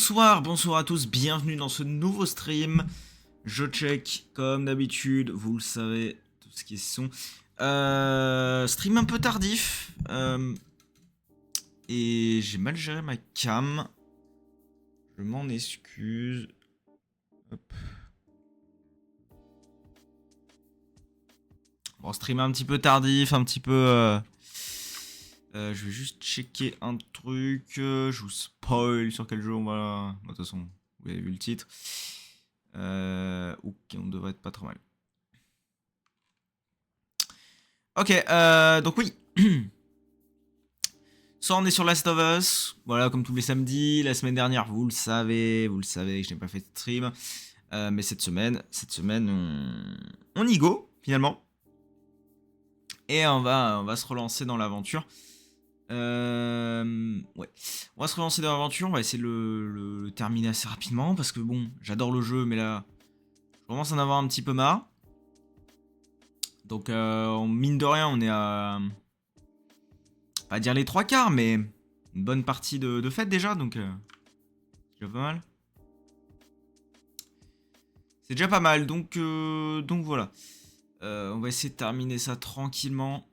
Bonsoir à tous, bienvenue dans ce nouveau stream. Je check comme d'habitude, vous le savez, tout ce qui est son. Stream un peu tardif. Et j'ai mal géré ma cam. Je m'en excuse. Hop. Bon, stream un petit peu tardif, un petit peu... je vais juste checker un truc. Je vous spoil sur quel jeu on va... De toute façon, vous avez vu le titre. Ok, on devrait être pas trop mal. Ok, donc oui. Soit on est sur Last of Us, voilà, comme tous les samedis. La semaine dernière, vous le savez que je n'ai pas fait de stream. Mais cette semaine, on y go, finalement. Et on va se relancer dans l'aventure. Ouais. On va se relancer dans l'aventure, on va essayer de le terminer assez rapidement. Parce que bon, j'adore le jeu, mais là, je commence à en avoir un petit peu marre. Donc, mine de rien, on est à... Pas dire les trois quarts, mais une bonne partie de fête déjà, donc c'est déjà pas mal. C'est déjà pas mal, donc voilà. On va essayer de terminer ça tranquillement.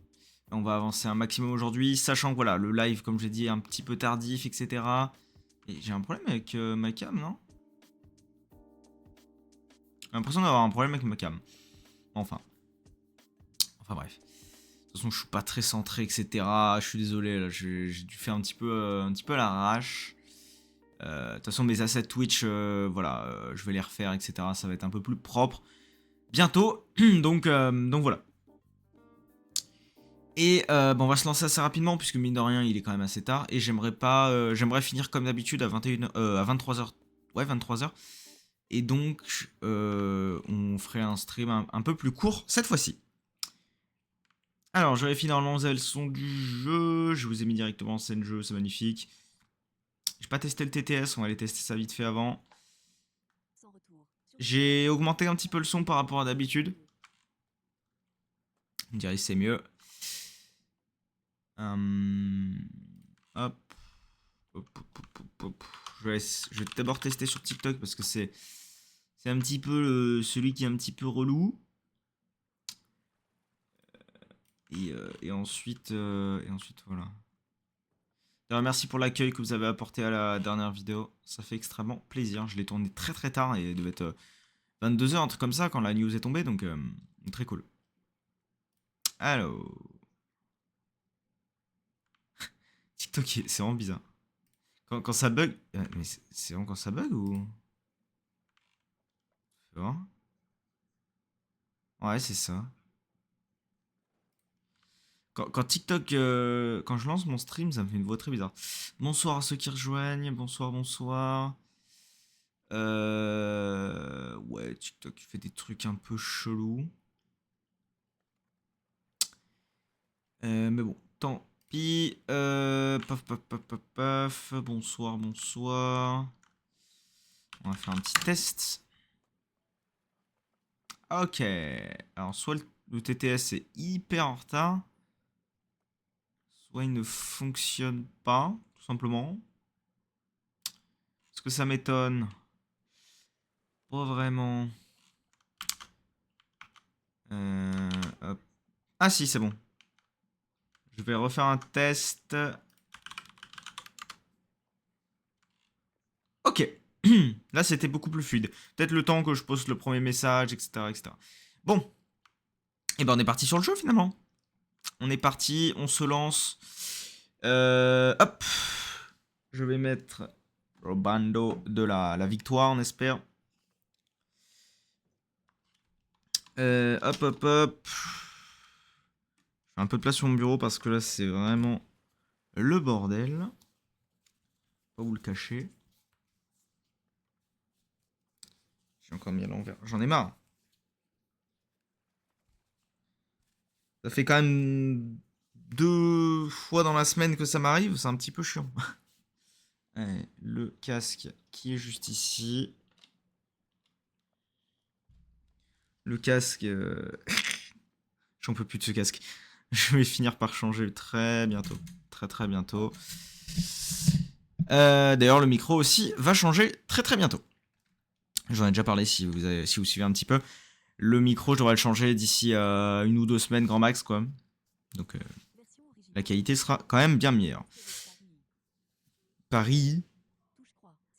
On va avancer un maximum aujourd'hui, sachant que voilà, le live, comme j'ai dit, est un petit peu tardif, etc. Et j'ai un problème avec ma cam, non? J'ai l'impression d'avoir un problème avec ma cam. Enfin bref. De toute façon, je suis pas très centré, etc. Je suis désolé, là, j'ai dû faire un petit peu à l'arrache. De toute façon, mes assets Twitch, voilà, je vais les refaire, etc. Ça va être un peu plus propre bientôt. donc voilà. Et on va se lancer assez rapidement, puisque mine de rien, il est quand même assez tard. Et j'aimerais finir comme d'habitude à 21, à 23h. Ouais, 23h. Et donc, on ferait un stream un peu plus court cette fois-ci. Alors, je vérifie normalement vous avez le son du jeu. Je vous ai mis directement en scène jeu, c'est magnifique. J'ai pas testé le TTS, on va aller tester ça vite fait avant. J'ai augmenté un petit peu le son par rapport à d'habitude. On dirait que c'est mieux. Hop. Hop. Je vais d'abord tester sur TikTok parce que c'est un petit peu celui qui est un petit peu relou. Et ensuite voilà. D'ailleurs, merci pour l'accueil que vous avez apporté à la dernière vidéo. Ça fait extrêmement plaisir. Je l'ai tourné très très tard et il devait être 22h, un truc comme ça quand la news est tombée. Donc très cool. Alors. TikTok, c'est vraiment bizarre. Quand ça bug. Mais c'est vraiment quand ça bug ou. Tu vois. Ouais, c'est ça. Quand TikTok, quand je lance mon stream, ça me fait une voix très bizarre. Bonsoir à ceux qui rejoignent, bonsoir. Ouais, TikTok fait des trucs un peu chelous. Mais bon, tant pis. Paf. Bonsoir. On va faire un petit test. Ok. Alors, soit le TTS est hyper en retard, soit il ne fonctionne pas, tout simplement. Est-ce que ça m'étonne? Pas vraiment. Hop. Ah si, c'est bon. Je vais refaire un test. Ok. Là, c'était beaucoup plus fluide. Peut-être le temps que je poste le premier message, etc. Bon. Et ben, on est parti sur le jeu, finalement. On est parti, on se lance. Hop. Je vais mettre le bandeau de la victoire, on espère. Hop. Je fais un peu de place sur mon bureau parce que là, c'est vraiment le bordel. Pas vous le cacher. J'ai encore mis à l'envers. J'en ai marre. Ça fait quand même 2 fois dans la semaine que ça m'arrive. C'est un petit peu chiant. Allez, le casque qui est juste ici. Le casque... J'en peux plus de ce casque. Je vais finir par changer très bientôt. Très bientôt. D'ailleurs, le micro aussi va changer très très bientôt. J'en ai déjà parlé si vous suivez un petit peu. Le micro, je devrais le changer d'ici 1 ou 2 semaines, grand max, quoi. Donc, la qualité sera quand même bien meilleure. Paris.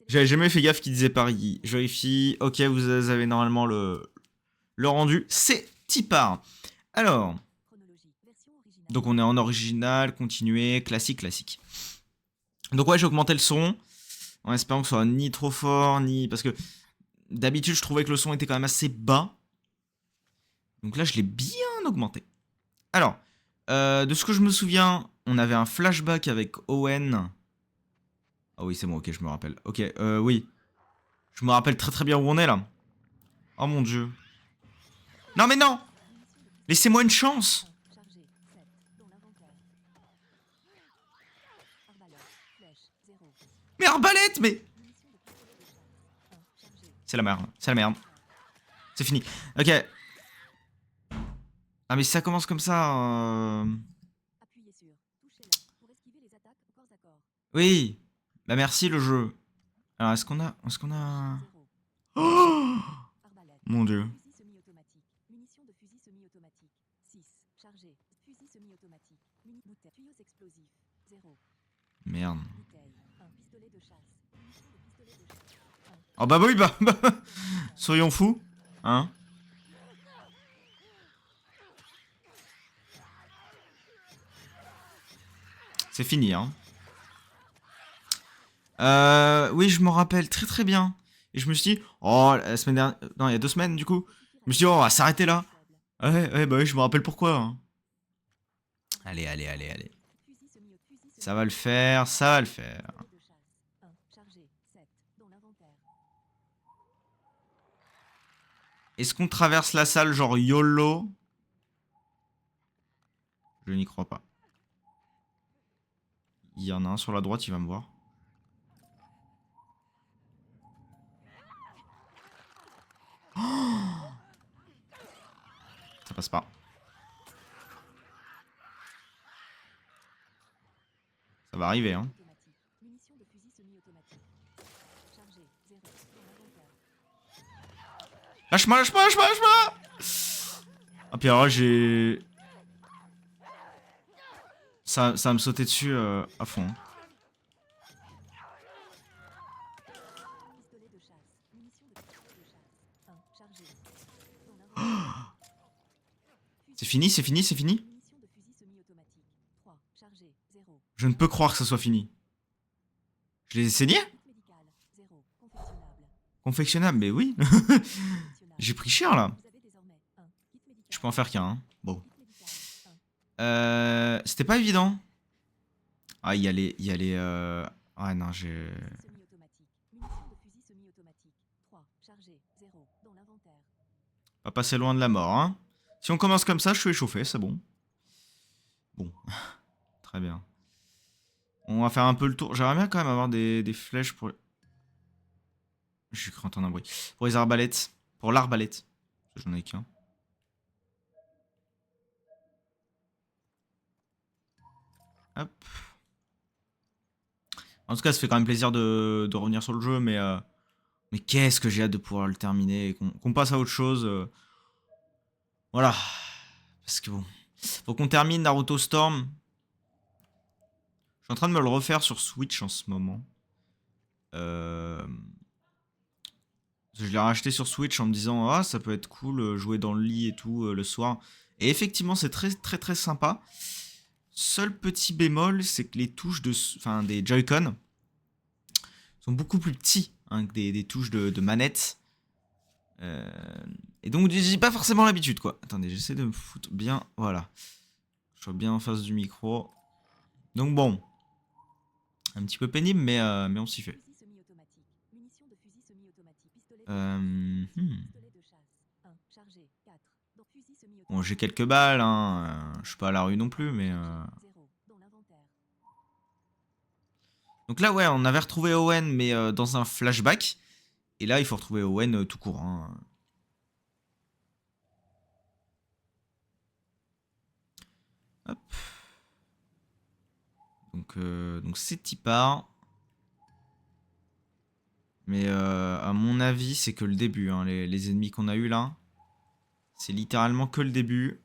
J'avais jamais fait gaffe qu'il disait Paris. Je vérifie. Ok, vous avez normalement le rendu. C'est Tipar. Alors. Donc, on est en original, continuer, classique, classique. Donc, ouais, j'ai augmenté le son. En espérant que ce soit ni trop fort, ni. Parce que d'habitude, je trouvais que le son était quand même assez bas. Donc là, je l'ai bien augmenté. Alors, de ce que je me souviens, on avait un flashback avec Owen. Ah oui, c'est bon, ok, je me rappelle. Ok, oui. Je me rappelle très très bien où on est là. Oh mon dieu. Non mais non. Laissez-moi une chance. Mais arbalète, mais... C'est la merde, c'est la merde. C'est fini. Ok. Ah mais si ça commence comme ça... Oui. Bah merci le jeu. Alors est-ce qu'on a... Est-ce qu'on a... Oh mon dieu. Merde. Oh bah oui, bah... Soyons fous. Hein. C'est fini, hein. Oui, je m'en rappelle très très bien. Et je me suis dit, oh, la semaine dernière... Non, il y a 2 semaines, du coup. Je me suis dit, oh, on va s'arrêter là. Ouais, bah oui, je me rappelle pourquoi. Hein. Allez, allez, allez, allez. Ça va le faire, ça va le faire. Est-ce qu'on traverse la salle genre YOLO? Je n'y crois pas. Il y en a un sur la droite, il va me voir. Oh, ça passe pas. Ça va arriver, hein. Lâche-moi, lâche-moi, lâche-moi, lâche-moi. Ah, puis alors là, j'ai... Ça va me sauter dessus à fond. C'est fini, c'est fini, c'est fini. Je ne peux croire que ça soit fini. Je les ai saignés? Confectionnable, mais oui. J'ai pris cher là. Je peux en faire qu'un. Hein. Bon. C'était pas évident. Ah, il y a les... Il y a les Ah non, j'ai... Pas passer loin de la mort, hein. Si on commence comme ça, je suis échauffé, c'est bon. Bon. Très bien. On va faire un peu le tour. J'aimerais bien quand même avoir des flèches pour... Je suis cru entendre un bruit. Pour les arbalètes. Pour l'arbalète. J'en ai qu'un. Hop. En tout cas, ça fait quand même plaisir de revenir sur le jeu, mais qu'est-ce que j'ai hâte de pouvoir le terminer et qu'on passe à autre chose. Voilà. Parce que bon. Faut qu'on termine Naruto Storm. Je suis en train de me le refaire sur Switch en ce moment. Je l'ai racheté sur Switch en me disant ah ça peut être cool jouer dans le lit et tout le soir. Et effectivement c'est très très très sympa. Seul petit bémol c'est que les touches des Joy-Con sont beaucoup plus petits hein, que des touches de manette. Et donc j'ai pas forcément l'habitude quoi. Attendez j'essaie de me foutre bien. Voilà. Je suis bien en face du micro. Donc bon. Un petit peu pénible mais on s'y fait. Hmm. Bon, j'ai quelques balles, hein. Je suis pas à la rue non plus, mais. Donc là, ouais, on avait retrouvé Owen, mais dans un flashback. Et là, il faut retrouver Owen tout court. Hein. Hop. Donc c'est Tipar. Mais à mon avis, c'est que le début. Hein. Les ennemis qu'on a eu là, c'est littéralement que le début.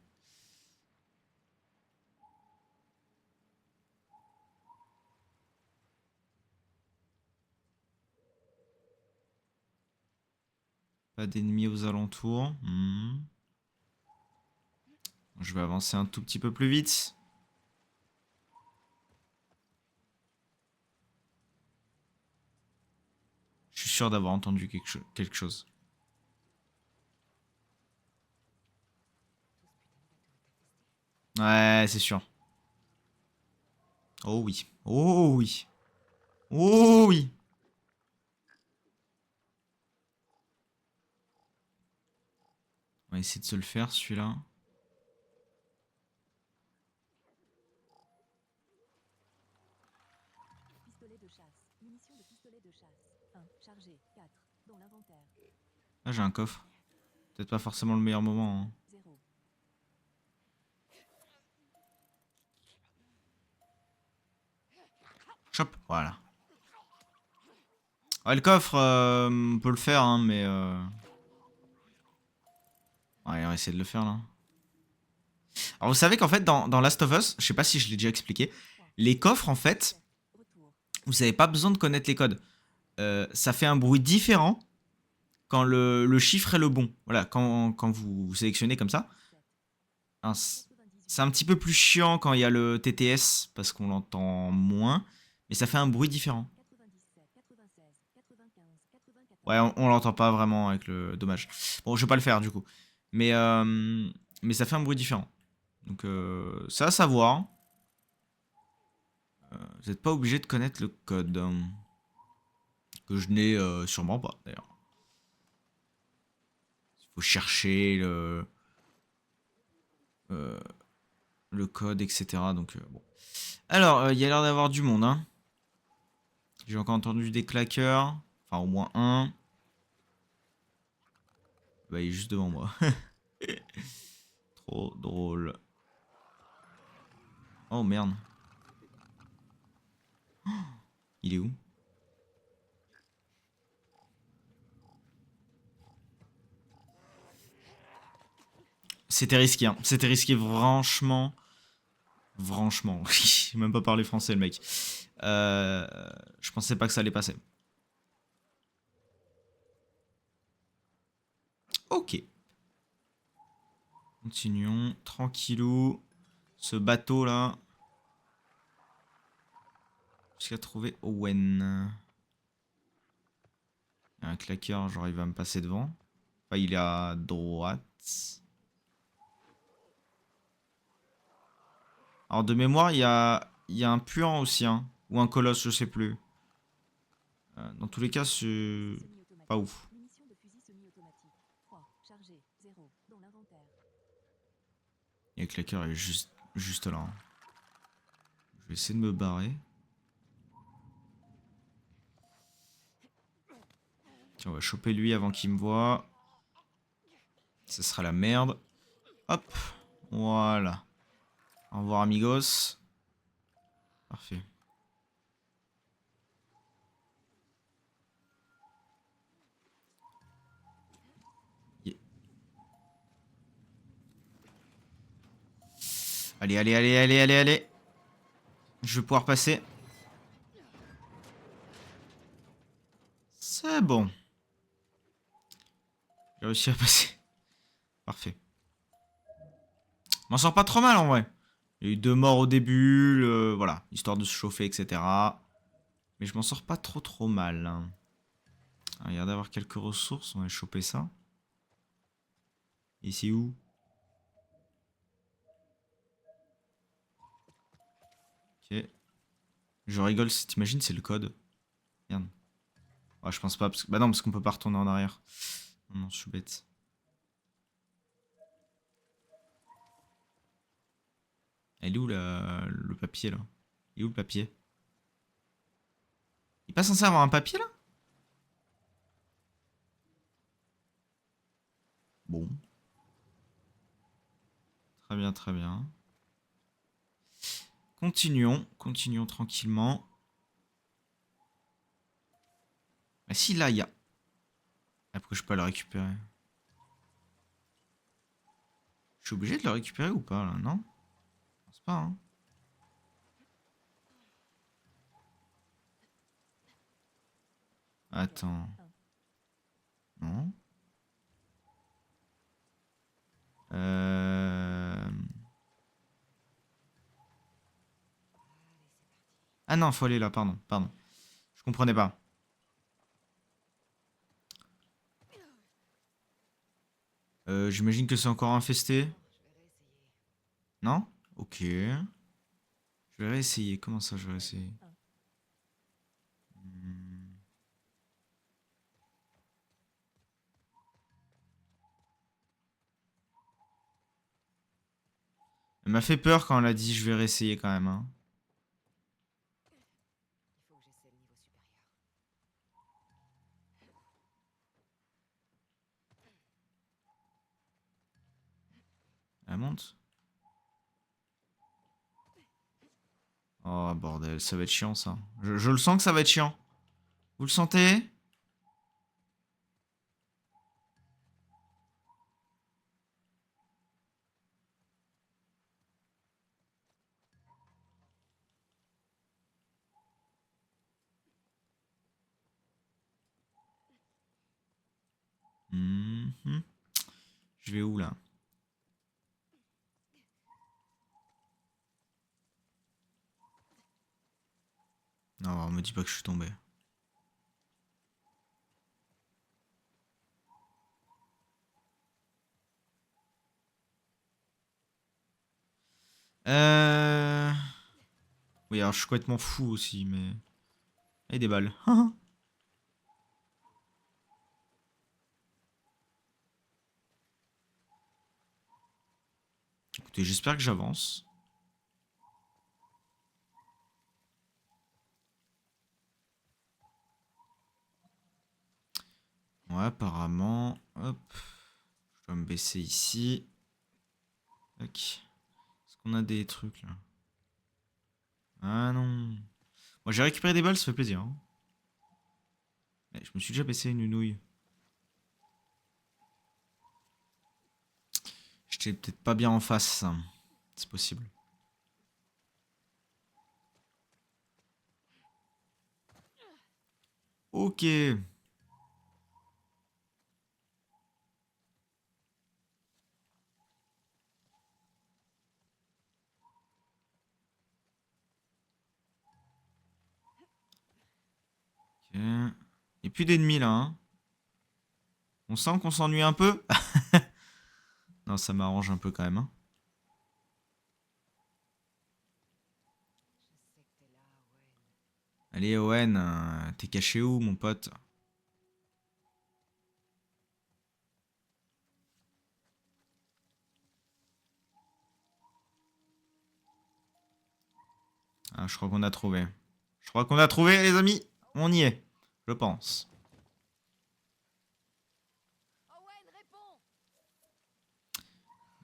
Pas d'ennemis aux alentours. Je vais avancer un tout petit peu plus vite. Je suis sûr d'avoir entendu quelque chose. Ouais, c'est sûr. Oh oui. Oh oui. Oh oui. On va essayer de se le faire, celui-là. Ah, j'ai un coffre. Peut-être pas forcément le meilleur moment. Hein. Chop, voilà. Ouais, le coffre, on peut le faire, hein, mais... Ouais, on va essayer de le faire, là. Alors, vous savez qu'en fait, dans Last of Us, je sais pas si je l'ai déjà expliqué, les coffres, en fait, vous avez pas besoin de connaître les codes. Ça fait un bruit différent quand le chiffre est le bon. Voilà, quand vous sélectionnez comme ça. Hein, c'est un petit peu plus chiant quand il y a le TTS, parce qu'on l'entend moins, mais ça fait un bruit différent. Ouais, on l'entend pas vraiment avec le dommage. Bon, je vais pas le faire du coup. Mais ça fait un bruit différent. Donc c'est à savoir. Vous n'êtes pas obligé de connaître le code. Que je n'ai sûrement pas d'ailleurs. Il faut chercher euh, le code, etc. Donc bon. Alors, il y a l'air d'avoir du monde. Hein. J'ai encore entendu des claqueurs. Enfin, au moins un. Bah, il est juste devant moi. Trop drôle. Oh merde. Il est où? C'était risqué, hein. C'était risqué, franchement. Franchement. J'ai même pas parlé français, le mec. Je pensais pas que ça allait passer. Ok. Continuons. Tranquillou. Ce bateau là. Jusqu'à trouver Owen. Il y a un claqueur, genre il va me passer devant. Enfin, il est à droite. Alors de mémoire, il y a un puant aussi, hein. Ou un colosse, je sais plus. Dans tous les cas, c'est pas ouf. Et le claqueur est juste là. Hein. Je vais essayer de me barrer. Tiens, on va choper lui avant qu'il me voie. Ce sera la merde. Hop. Voilà. Au revoir, amigos. Parfait. Yeah. Allez, allez, allez, allez, allez, allez. Je vais pouvoir passer. C'est bon. J'ai réussi à passer. Parfait. M'en sort pas trop mal en vrai. Il y a eu 2 morts au début, voilà, histoire de se chauffer, etc. Mais je m'en sors pas trop mal. Hein. Il y a d'avoir quelques ressources, on va choper ça. Et c'est où? Ok. Je rigole, t'imagines, c'est le code. Merde. Ouais, je pense pas, parce que... Bah non, parce qu'on peut pas retourner en arrière. Non, je suis bête. Elle est où le papier là? Il est où le papier? Il est pas censé avoir un papier là? Bon. Très bien, très bien. Continuons tranquillement. Ah si, là, il y a... Après, je peux le récupérer. Je suis obligé de le récupérer ou pas, là, non? Je pense pas, hein. Attends. Non. Euh... Ah non, faut aller là, pardon, pardon. Je comprenais pas. J'imagine que c'est encore infesté. Non? Ok. Je vais réessayer. Comment ça, je vais réessayer? Hmm. Elle m'a fait peur quand elle a dit je vais réessayer quand même, hein. Elle monte? Oh bordel, ça va être chiant ça. Je le sens que ça va être chiant. Vous le sentez? Mhm. Je vais où là? Non, me dis pas que je suis tombé. Euh... Oui, alors je suis complètement fou aussi, mais... Et des balles. Écoutez, j'espère que j'avance. Ouais, apparemment... Hop. Je dois me baisser ici. Tac. Est-ce qu'on a des trucs là? Ah non. Moi j'ai récupéré des balles, ça fait plaisir, hein. Eh, je me suis déjà baissé une nouille. J'étais peut-être pas bien en face. C'est possible. Ok. Ok. Et plus d'ennemis là, hein. On sent qu'on s'ennuie un peu. Non, ça m'arrange un peu quand même, hein. Allez, Owen, t'es caché où, mon pote? Ah, je crois qu'on a trouvé. Je crois qu'on a trouvé, les amis. On y est, je pense.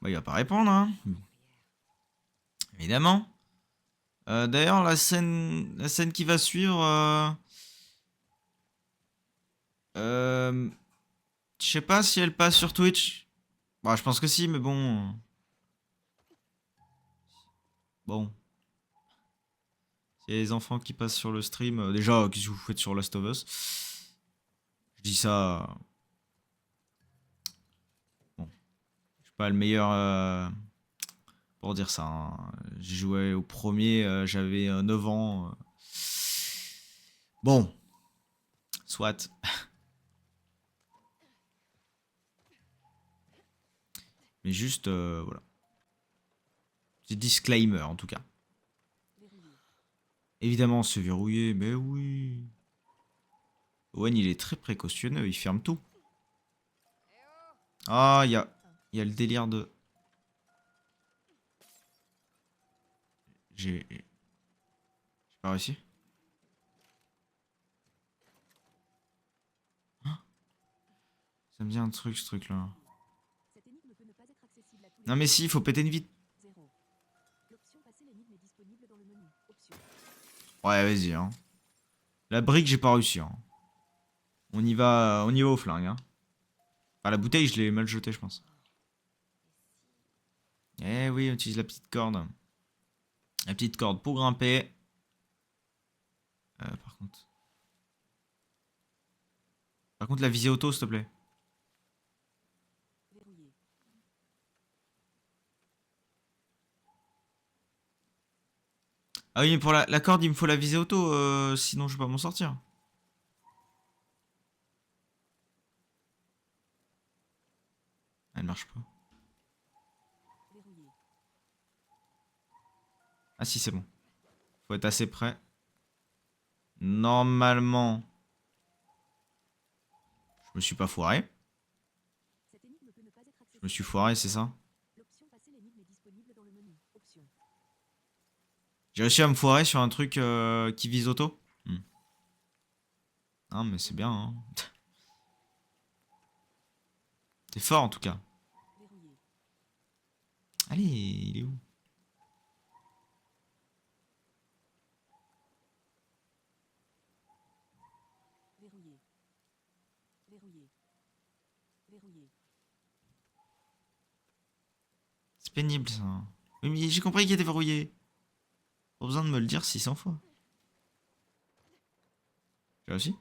Bah, il va pas répondre, hein. Évidemment. D'ailleurs, la scène qui va suivre, euh, je sais pas si elle passe sur Twitch. Bah, je pense que si, mais bon. Bon. S'il y a des enfants qui passent sur le stream, déjà, qu'est-ce que vous faites sur Last of Us? Je dis ça. Bon, je suis pas le meilleur pour dire ça, hein. J'ai joué au premier, j'avais 9 ans. Bon, soit. Mais juste, voilà. Petit disclaimer en tout cas. Évidemment, c'est verrouillé, mais oui. Owen, il est très précautionneux, il ferme tout. Ah, il y a le délire de... J'ai pas réussi. Ah, ça me dit un truc, ce truc-là. Non mais si, il faut péter une vitre. Ouais, vas-y, hein. La brique, j'ai pas réussi, hein. On y va au flingue. Hein. Enfin, la bouteille, je l'ai mal jetée, je pense. Eh oui, on utilise la petite corde. La petite corde pour grimper. Par contre. Par contre, la visée auto, s'il te plaît. Ah oui, mais pour la corde, il me faut la visée auto, sinon je vais pas m'en sortir. Elle marche pas. Ah si, c'est bon. Faut être assez près. Normalement, je me suis pas foiré. Je me suis foiré, c'est ça? J'ai réussi à me foirer sur un truc qui vise auto. Non, mais c'est bien, hein. T'es fort en tout cas. Allez, il est où? C'est pénible ça. Oui, mais j'ai compris qu'il était verrouillé. Pas besoin de me le dire 600 fois. J'ai réussi?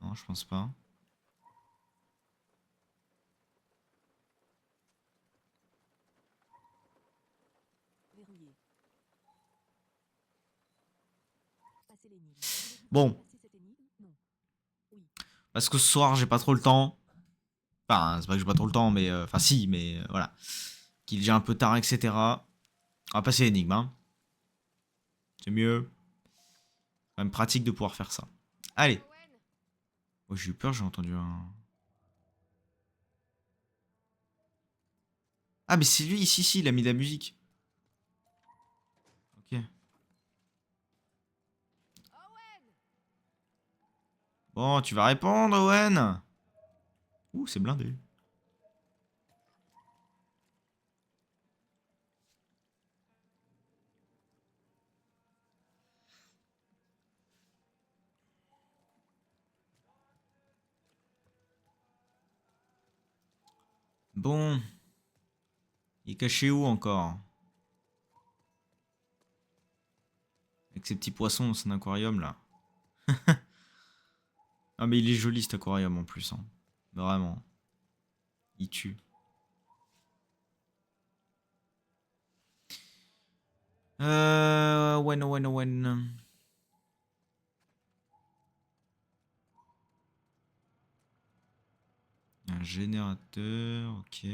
Non, je pense pas. Bon. Parce que ce soir, j'ai pas trop le temps. Enfin, c'est pas que j'ai pas trop le temps, mais... Enfin, si, mais voilà. Qu'il est déjà un peu tard, etc. On va passer l'énigme, hein. C'est mieux. Quand même pratique de pouvoir faire ça. Allez. Oh, j'ai eu peur, j'ai entendu un... Ah, mais c'est lui, ici, il a mis de la musique. Ok. Bon, tu vas répondre, Owen. Ouh, c'est blindé. Bon. Il est caché où encore? Avec ces petits poissons dans son aquarium, là. Ah, mais il est joli, cet aquarium, en plus. Hein. Vraiment. Il tue. Owen, Owen, Owen. Un générateur, ok.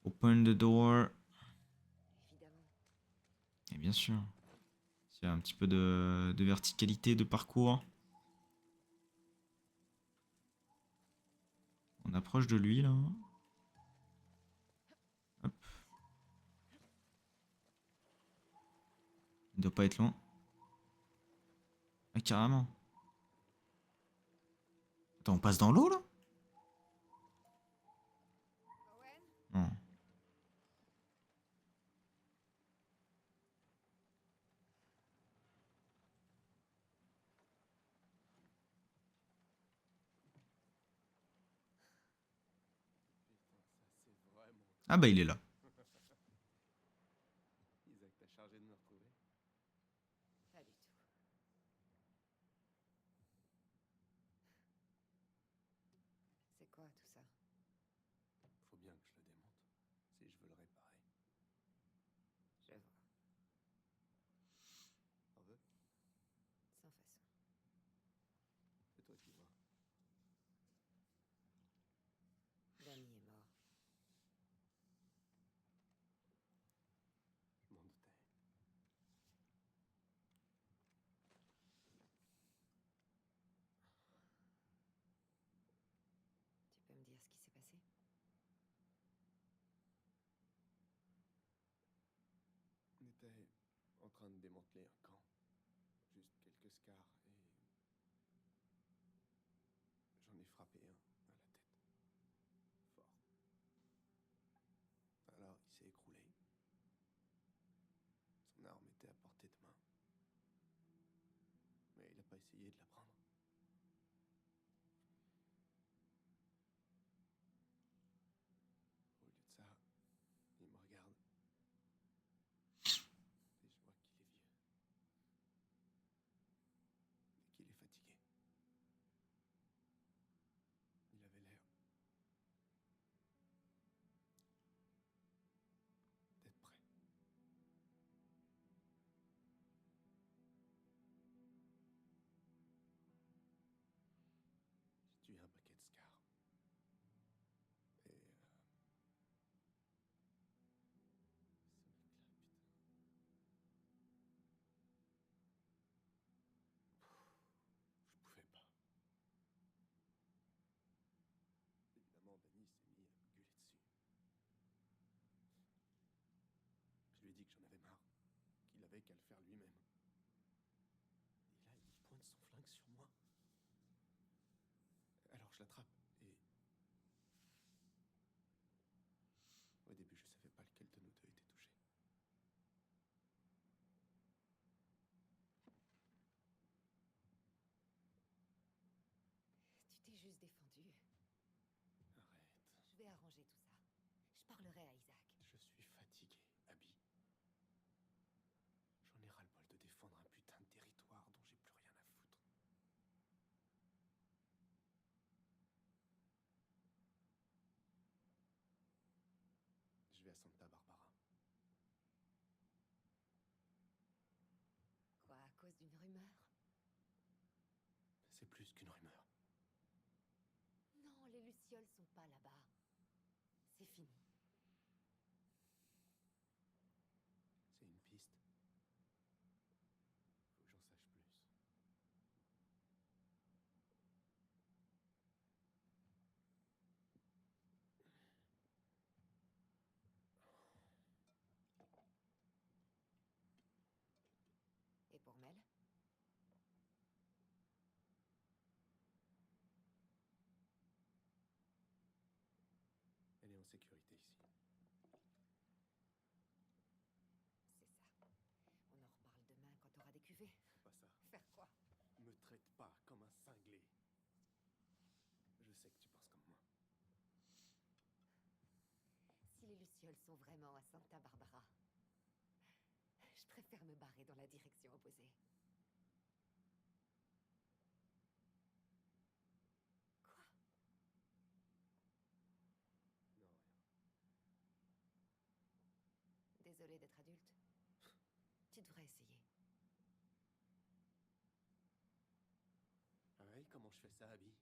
Open the door. Et bien sûr. Il y a un petit peu de verticalité de parcours. On approche de lui, là. Hop. Il doit pas être loin. Ah, carrément. Attends, on passe dans l'eau, là? Non. Ah bah, il est là. pas essayé de la prendre? Au lieu de ça, il me regarde. Et je vois qu'il est vieux. Et qu'il est fatigué. Il avait l'air d'être prêt. J'ai tué un paquet de scars. Et ce mec-là, putain. Je pouvais pas. Évidemment, Danny s'est mis à me gueuler dessus. Je lui ai dit que j'en avais marre, qu'il avait qu'à le faire lui-même. Et là, il pointe son flingue sur moi. Alors je l'attrape et... Au début, je savais pas lequel de nous deux était touché. Tu t'es juste défendu. Arrête. Je vais arranger tout ça. Je parlerai à Isaac. Je suis fatigué, Abby. J'en ai ras-le-bol de défendre un putain de territoire dont j'ai plus rien à foutre. Je vais à Santa Barbara. Quoi, à cause d'une rumeur? C'est plus qu'une rumeur. Non, les Lucioles sont pas là-bas. C'est fini. C'est une piste. Faut que j'en sache plus. Et pour Mel? Elle est en sécurité ici. C'est ça. On en reparle demain quand t'auras des cuvées. Pas ça. Faire quoi? Me traite pas comme un cinglé. Je sais que tu penses comme moi. Si les Lucioles sont vraiment à Santa Barbara, je préfère me barrer dans la direction opposée. Quoi? Non, rien. Désolée d'être adulte. Tu devrais essayer. Ah ouais, comment je fais ça, Abby?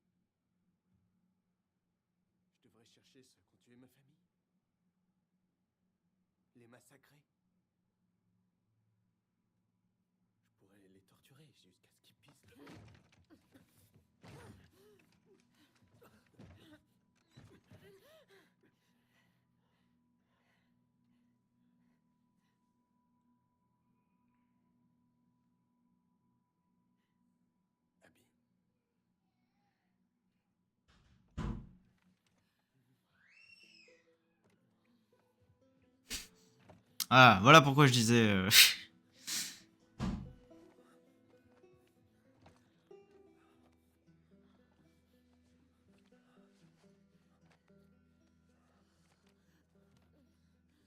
Je devrais chercher ceux qui ont tué ma famille. Les massacrer. Je pourrais les torturer jusqu'à ce qu'ils pissent. Abby. Ah, voilà pourquoi je disais...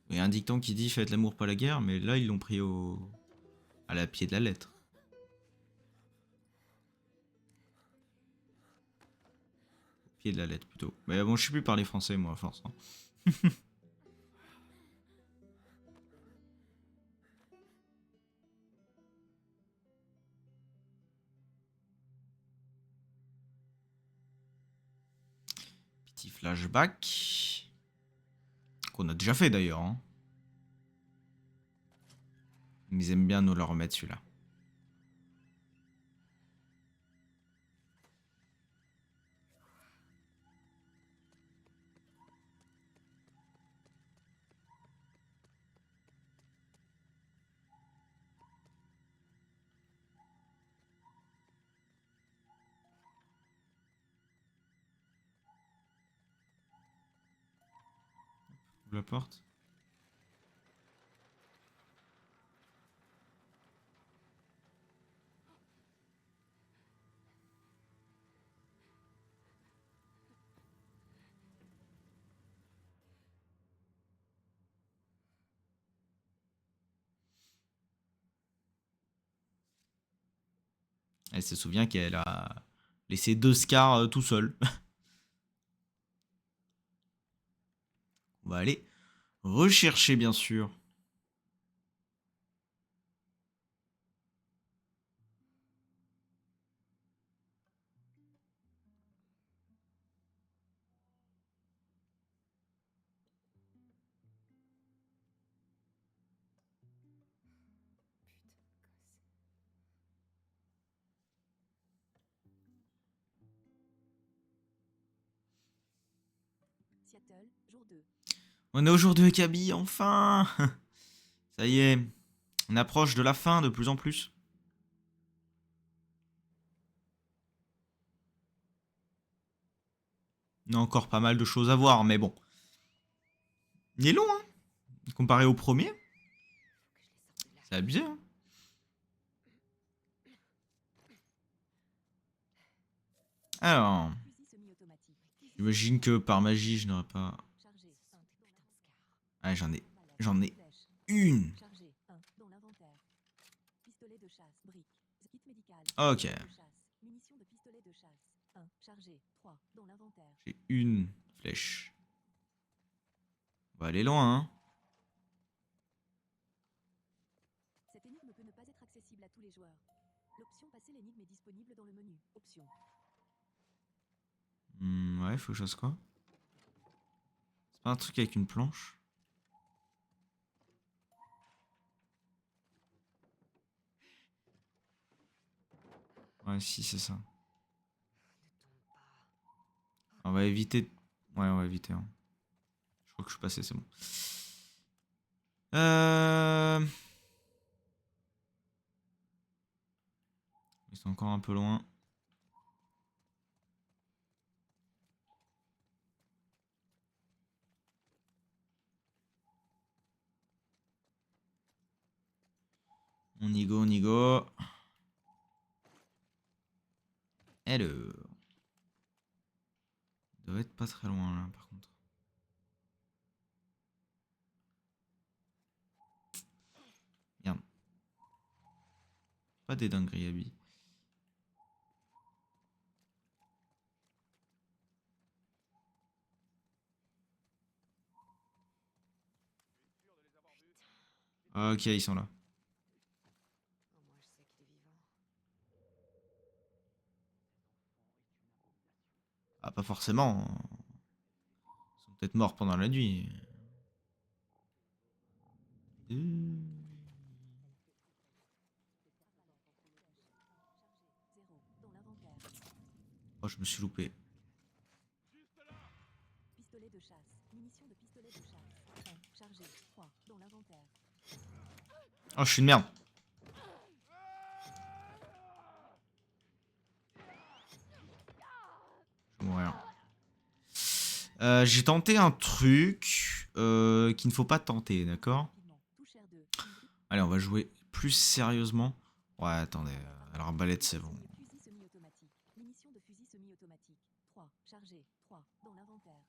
Il y a un dicton qui dit faites l'amour pas la guerre, mais là ils l'ont pris à la pied de la lettre. Au pied de la lettre plutôt. Mais bon, je sais plus parler français moi à force. Hein. Petit flashback. Qu'on a déjà fait d'ailleurs. Hein. Ils aiment bien nous le remettre celui-là. Ouvre la porte. Elle se souvient qu'elle a laissé 2 scars tout seul. On va aller rechercher, bien sûr. Seattle, jour 2. On est au jour de Kaby, enfin. Ça y est, on approche de la fin de plus en plus. On a encore pas mal de choses à voir, mais bon. Il est long, hein, comparé au premier. C'est abusé, hein. Alors, Fusil semi-automatique. j'imagine que par magie, je n'aurais pas... Chargé. 1. Ah, j'en ai Flèche. une. Chargé. 1. Dans l'inventaire. Pistolet de chasse. Brique. Kit médical. Ok. Pistolet de chasse. Munitions de pistolet de chasse. 1. Chargé. 3. Dans l'inventaire. J'ai une flèche. On va aller loin, hein. Cette énigme peut ne pas être accessible à tous les joueurs. L'option passer l'énigme est disponible dans le menu. Option. Ouais, faut que je fasse quoi? C'est pas un truc avec une planche? Ouais, si, c'est ça. On va éviter... Ouais, on va éviter, hein. Je crois que je suis passé, c'est bon. Ils sont encore un peu loin. On y go, on y go. Alors. Il doit être pas très loin là, par contre. Merde. Pas des dingueries, Abby. Ok, ils sont là. Au moins, je sais qu'il est vivant. Ah, pas forcément. Ils sont peut-être morts pendant la nuit. Chargé. 0. Dans l'inventaire. Oh, je me suis loupé. Pistolet de chasse. Munitions de pistolet de chasse. 1. Chargé. 3. Dans l'inventaire. Oh, je suis une merde. Je vais mourir. J'ai tenté un truc qu'il ne faut pas tenter, d'accord? Rapidement. Touche R2. Une brique. Allez, on va jouer plus sérieusement. Ouais, attendez. L'arbalète, c'est bon. Fusil semi-automatique. Munitions de fusil semi-automatique. 3. Chargé. 3. Dans l'inventaire.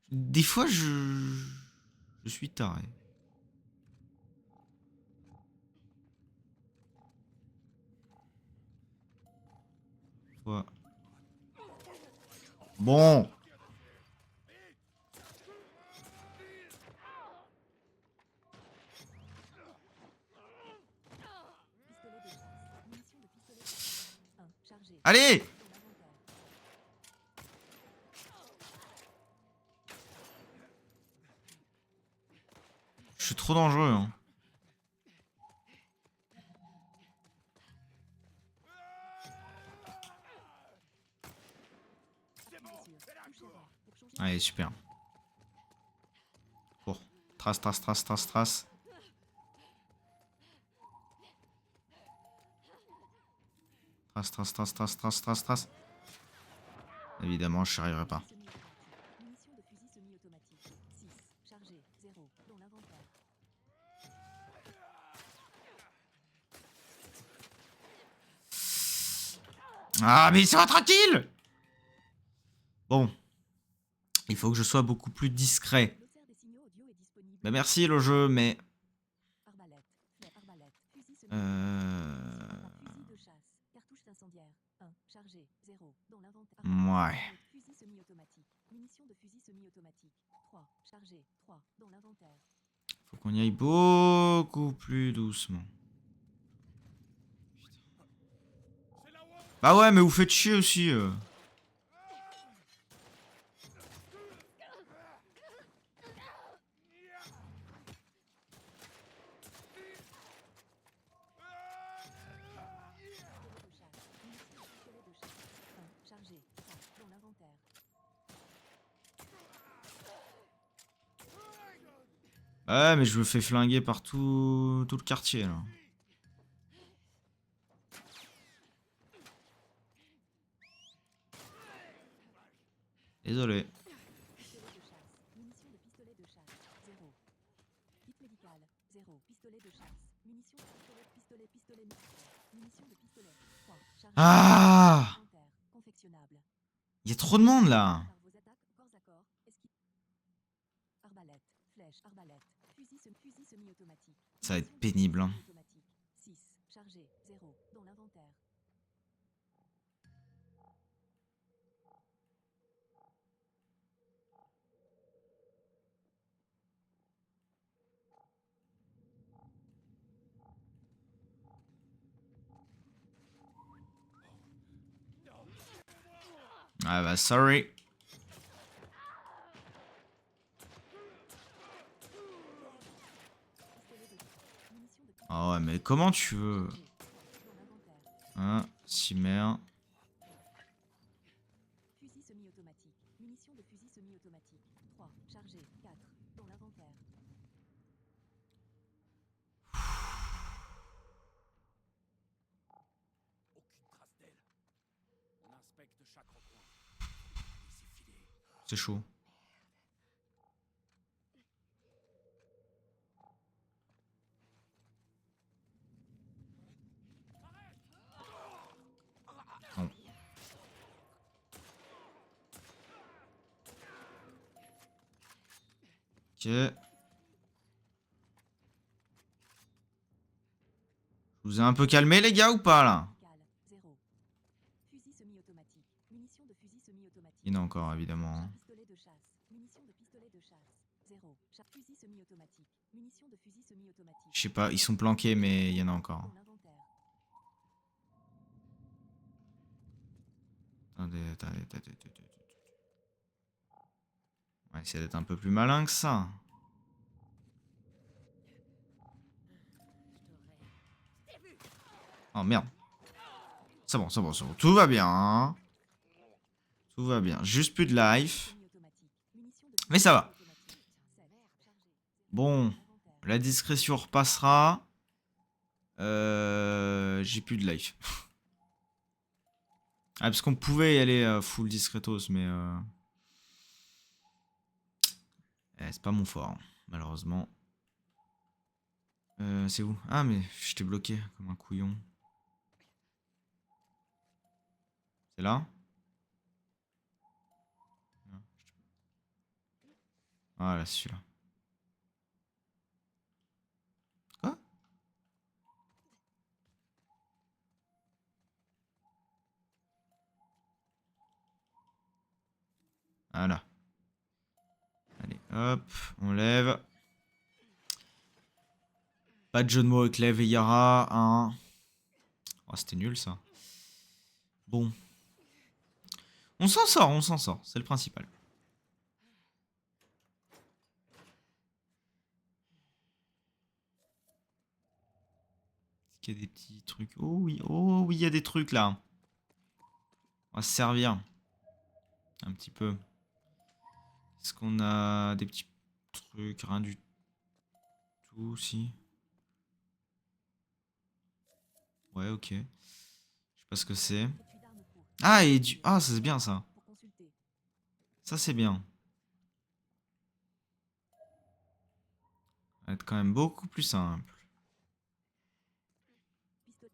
Des fois, je suis taré. Fois. Bon. Pistolet de chasse. Munitions de pistolet de chasse. 1. Chargé. Allez! Dans l'inventaire. Je suis trop dangereux, hein. Allez, super. Bon. Trace, trace, trace, trace, trace. Trace, trace, trace, trace, trace, trace, trace. Évidemment, je n'y arriverai pas. Munitions de fusil semi-automatique. 6. Chargé. 0. Dans l'inventaire. Ah, mais laissez-moi tranquille! Bon. Il faut que je sois beaucoup plus discret. Glossaire des signaux audio est disponible. Bah merci le jeu, mais... Arbalète. Arbalète. Fusil de chasse. Cartouche d'incendiaire. 1. Chargé. 0. Dans l'inventaire. Ouais. Fusil semi-automatique. Munitions de fusil semi-automatique. 3. Chargé. 3. Dans l'inventaire. Faut qu'on y aille beaucoup plus doucement. Bah ouais, mais vous faites chier aussi. Pistolet de chasse. 1. Chargé. 3. Dans l'inventaire. Ouais, mais je me fais flinguer par tout le quartier là. Désolé. Pistolet de chasse. Munitions de pistolet de chasse. 0. Kit médical. 0. Pistolet de chasse. Munitions de pistolet militaire. Munitions de pistolet. 3. Chargé. Ah, Inventaire. Confectionnable. y a trop de monde là. Par vos attaques corps à corps. Arbalète. Flèche. Arbalète. Fusil semi-automatique. Ça va être Munitions de pénible, hein. semi-automatique. 6. Chargé. 0. Dans l'inventaire. Ah bah sorry. Ah ouais, mais comment tu veux? Hein, Cimer. Fusil semi-automatique. Munitions de fusil semi-automatique. 3. Chargé. 4. Dans l'inventaire. Aucune trace d'elle. On inspecte chaque recoin. Laissez filer. C'est chaud. Non. Ok. Je vous ai un peu calmé les gars ou pas là? 0. Fusil semi-automatique. Munitions de fusil semi-automatique. Il y en a encore évidemment. Pistolet de chasse. Munitions de pistolet de chasse. 0. Fusil semi-automatique. Munitions de fusil semi-automatique. Je sais pas, ils sont planqués mais il y en a encore. Dans l'inventaire. Attendez. On va essayer d'être un peu plus malin que ça. Oh merde. C'est bon. Tout va bien. Hein. Tout va bien. Juste plus de life. Semi-automatique. Munitions de Mais ça va. semi-automatique. Bon. La discrétion repassera. J'ai plus de life. Ah, parce qu'on pouvait y aller full discretos, mais... c'est pas mon fort, hein, malheureusement. C'est où? Ah, mais j'étais bloqué comme un couillon. C'est là? Ah, là, c'est celui-là. Quoi? Voilà. Allez, hop, on lève. Pas de jeu de mots avec Lève et Yara, hein. Oh, c'était nul ça. Bon. On s'en sort, c'est le principal. Est-ce qu'il y a des petits trucs? Oh oui, il y a des trucs là. On va se servir. Un petit peu. Est-ce qu'on a des petits trucs? Rien du tout, si. Ouais, ok. Je sais pas ce que c'est. Ah, et du... Ah, ça c'est bien ça. Ça c'est bien. Ça va être quand même beaucoup plus simple.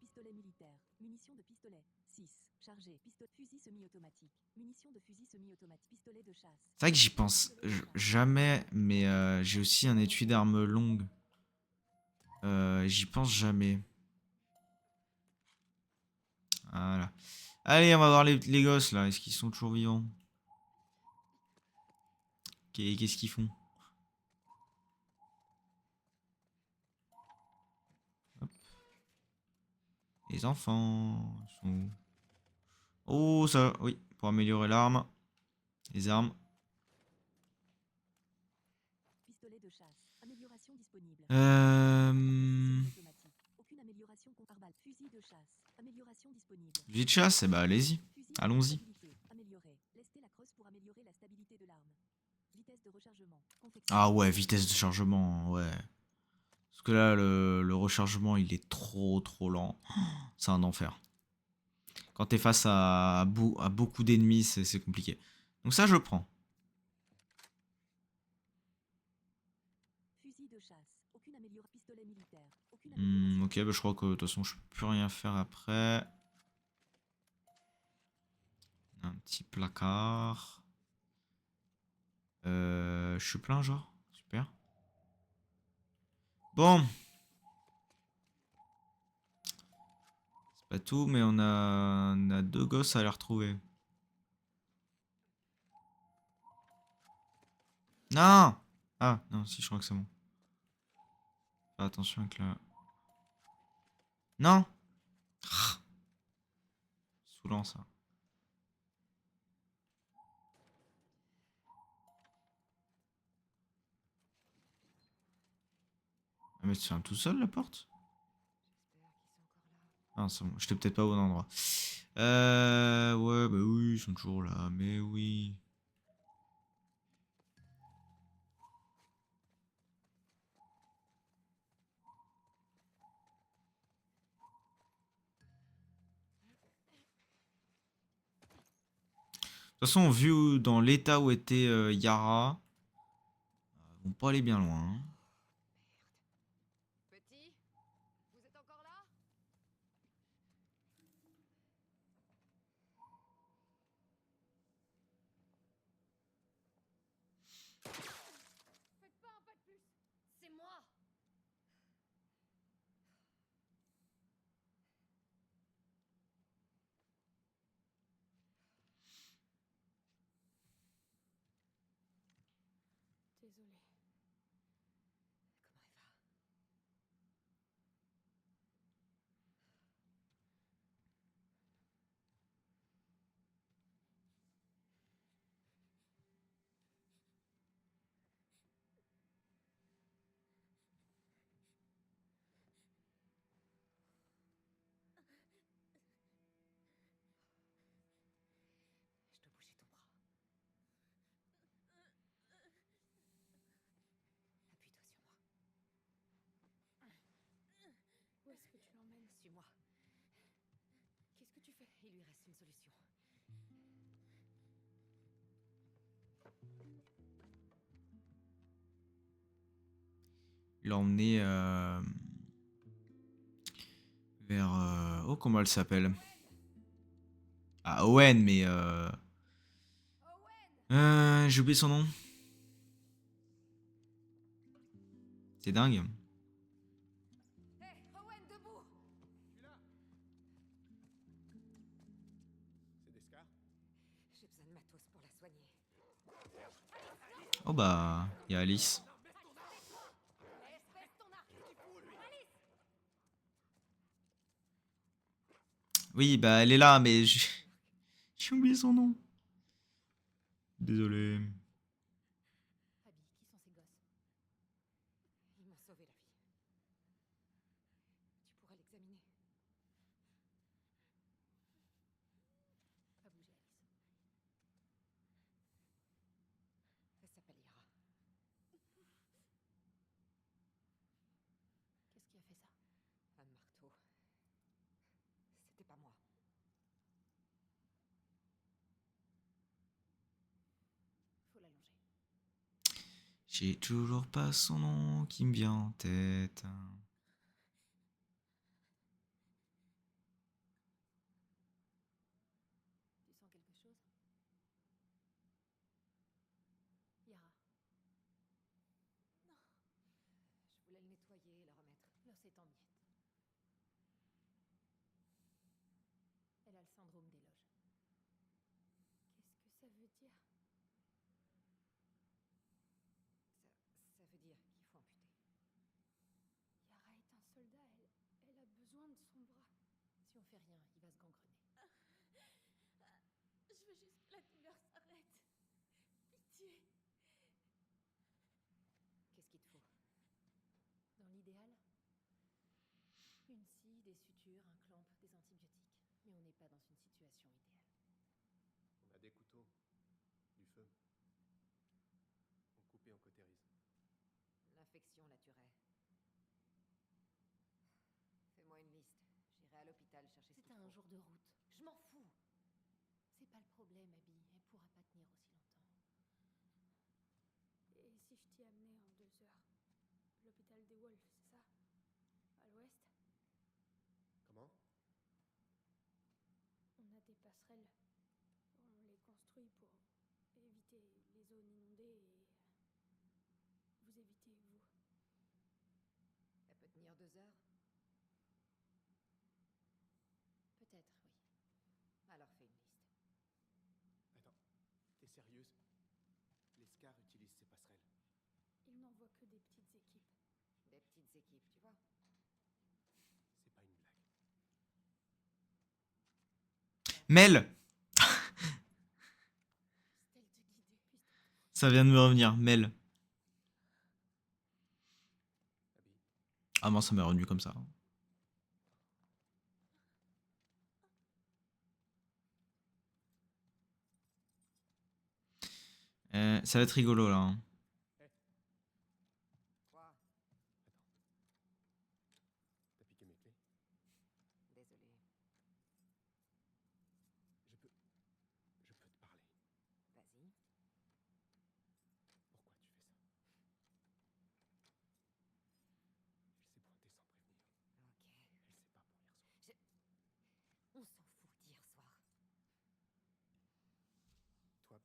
Pistolet militaire. Munitions de pistolet. 6. Chargé. Fusil semi-automatique. Munitions de fusil semi-automatique. Pistolet de chasse. C'est vrai que j'y pense jamais, mais j'ai aussi un étui d'armes longues. J'y pense jamais. Voilà. Allez, on va voir les gosses là. Est-ce qu'ils sont toujours vivants? Qu'est-ce qu'ils font? Hop. Les enfants sont où? Oh, ça, oui, pour améliorer l'arme. Les armes. Pistolet de chasse. Amélioration disponible. Euh... Automatique. Aucune amélioration contre arbalète. Fusil de chasse. Amélioration disponible. Fusil de chasse, eh bah allez-y. Fusil Allons-y. stabilité. Amélioré. Lestez la creuse pour améliorer la stabilité de l'arme. Vitesse de rechargement. Confection. Ah ouais, vitesse de chargement, ouais. Parce que là, le rechargement, il est trop lent. C'est un enfer. Quand t'es face à beaucoup d'ennemis, c'est compliqué. Donc ça, je prends. Fusil de chasse. Aucune amélioration. Pistolet militaire. Aucune amélioration. Ok, bah je crois que de toute façon, je peux plus rien faire après. Un petit placard. Je suis plein, genre. Super. Bon. C'est pas tout, mais on a 2 gosses à les retrouver. Non! Ah, non, si, je crois que c'est bon. Fais attention avec la... Non! Ah, saoulant, ça. Ah, mais tu fermes tout seul, la porte? J'espère qu'ils sont encore là. Ah, c'est bon. J'étais peut-être pas au bon endroit. Ouais, bah oui, ils sont toujours là, mais oui. De toute façon, vu dans l'état où était Yara, ils vont pas aller bien loin, hein. Petit, vous êtes encore là? Faites pas un pas de plus. C'est moi. Désolée. Comment elle va? Je dois bouger ton bras. Appuie-toi sur moi. Où est-ce que tu l'emmènes? Suis-moi. Qu'est-ce que tu fais? Il lui reste une solution. L'emmener vers... Oh, comment elle s'appelle? Ah, Owen, mais... Owen! J'ai oublié son nom. C'est dingue. Hé, Owen, debout! Je suis là. C'est des scars? J'ai besoin de matos pour la soigner. Oh bah, il y a Alice. Baisse ton arc! Alice! Oui, bah elle est là, mais j'ai oublié son nom. Désolé. Abby, qui sont ces gosses? Ils m'ont sauvé la vie. Tu pourras l'examiner. Pas bouger, Alice. Elle s'appelle Yara. Qu'est-ce qui a fait ça? Un marteau. C'était pas moi. Faut l'allonger. J'ai toujours pas son nom qui me vient en tête. Tu sens quelque chose? Yara. Non. Je voulais le nettoyer et le remettre. L'os est en miettes. tir. Ça veut dire qu'il faut amputer. Yara est un soldat, elle a besoin de son bras. Si on fait rien, il va se gangrener. Je veux juste que la douleur s'arrête. Pitié. Qu'est-ce qu'il te faut? Dans l'idéal, une scie, des sutures, un clamp, des antibiotiques. Mais on n'est pas dans une situation idéale. On a des couteaux, du feu. On coupe et on cautérise. L'infection la tuerait. Fais-moi une liste. J'irai à l'hôpital chercher ce qu'il C'est faut. un jour de route. Je m'en fous. C'est pas le problème, Abby. Elle pourra pas tenir aussi longtemps. Et si je t'y amenais en 2 heures? L'hôpital des Wolves, c'est ça? À l'ouest? Comment? On a des passerelles. On les construit pour éviter les zones inondées et vous évitez, vous. Elle peut tenir 2 heures? Peut-être, oui. Alors fais une liste. Attends, t'es sérieuse? Les Scars utilisent ces passerelles. Ils n'envoient que des petites équipes. Des petites équipes, tu vois. C'est pas une blague. Mel! Puisse-t-elle te guider? Ça vient de me revenir, Mel. Abby, Ah moi ça m'est revenu comme ça. Ça va être rigolo là. Hein. Quoi? t'as piqué mes clés? Désolé. Je peux te parler. Vas-y. Pourquoi tu fais ça? Elle s'est pointée sans prévenir. Ok. Elle sait pas pour hier soir. On s'en fout d'hier soir. Toi, peut-être.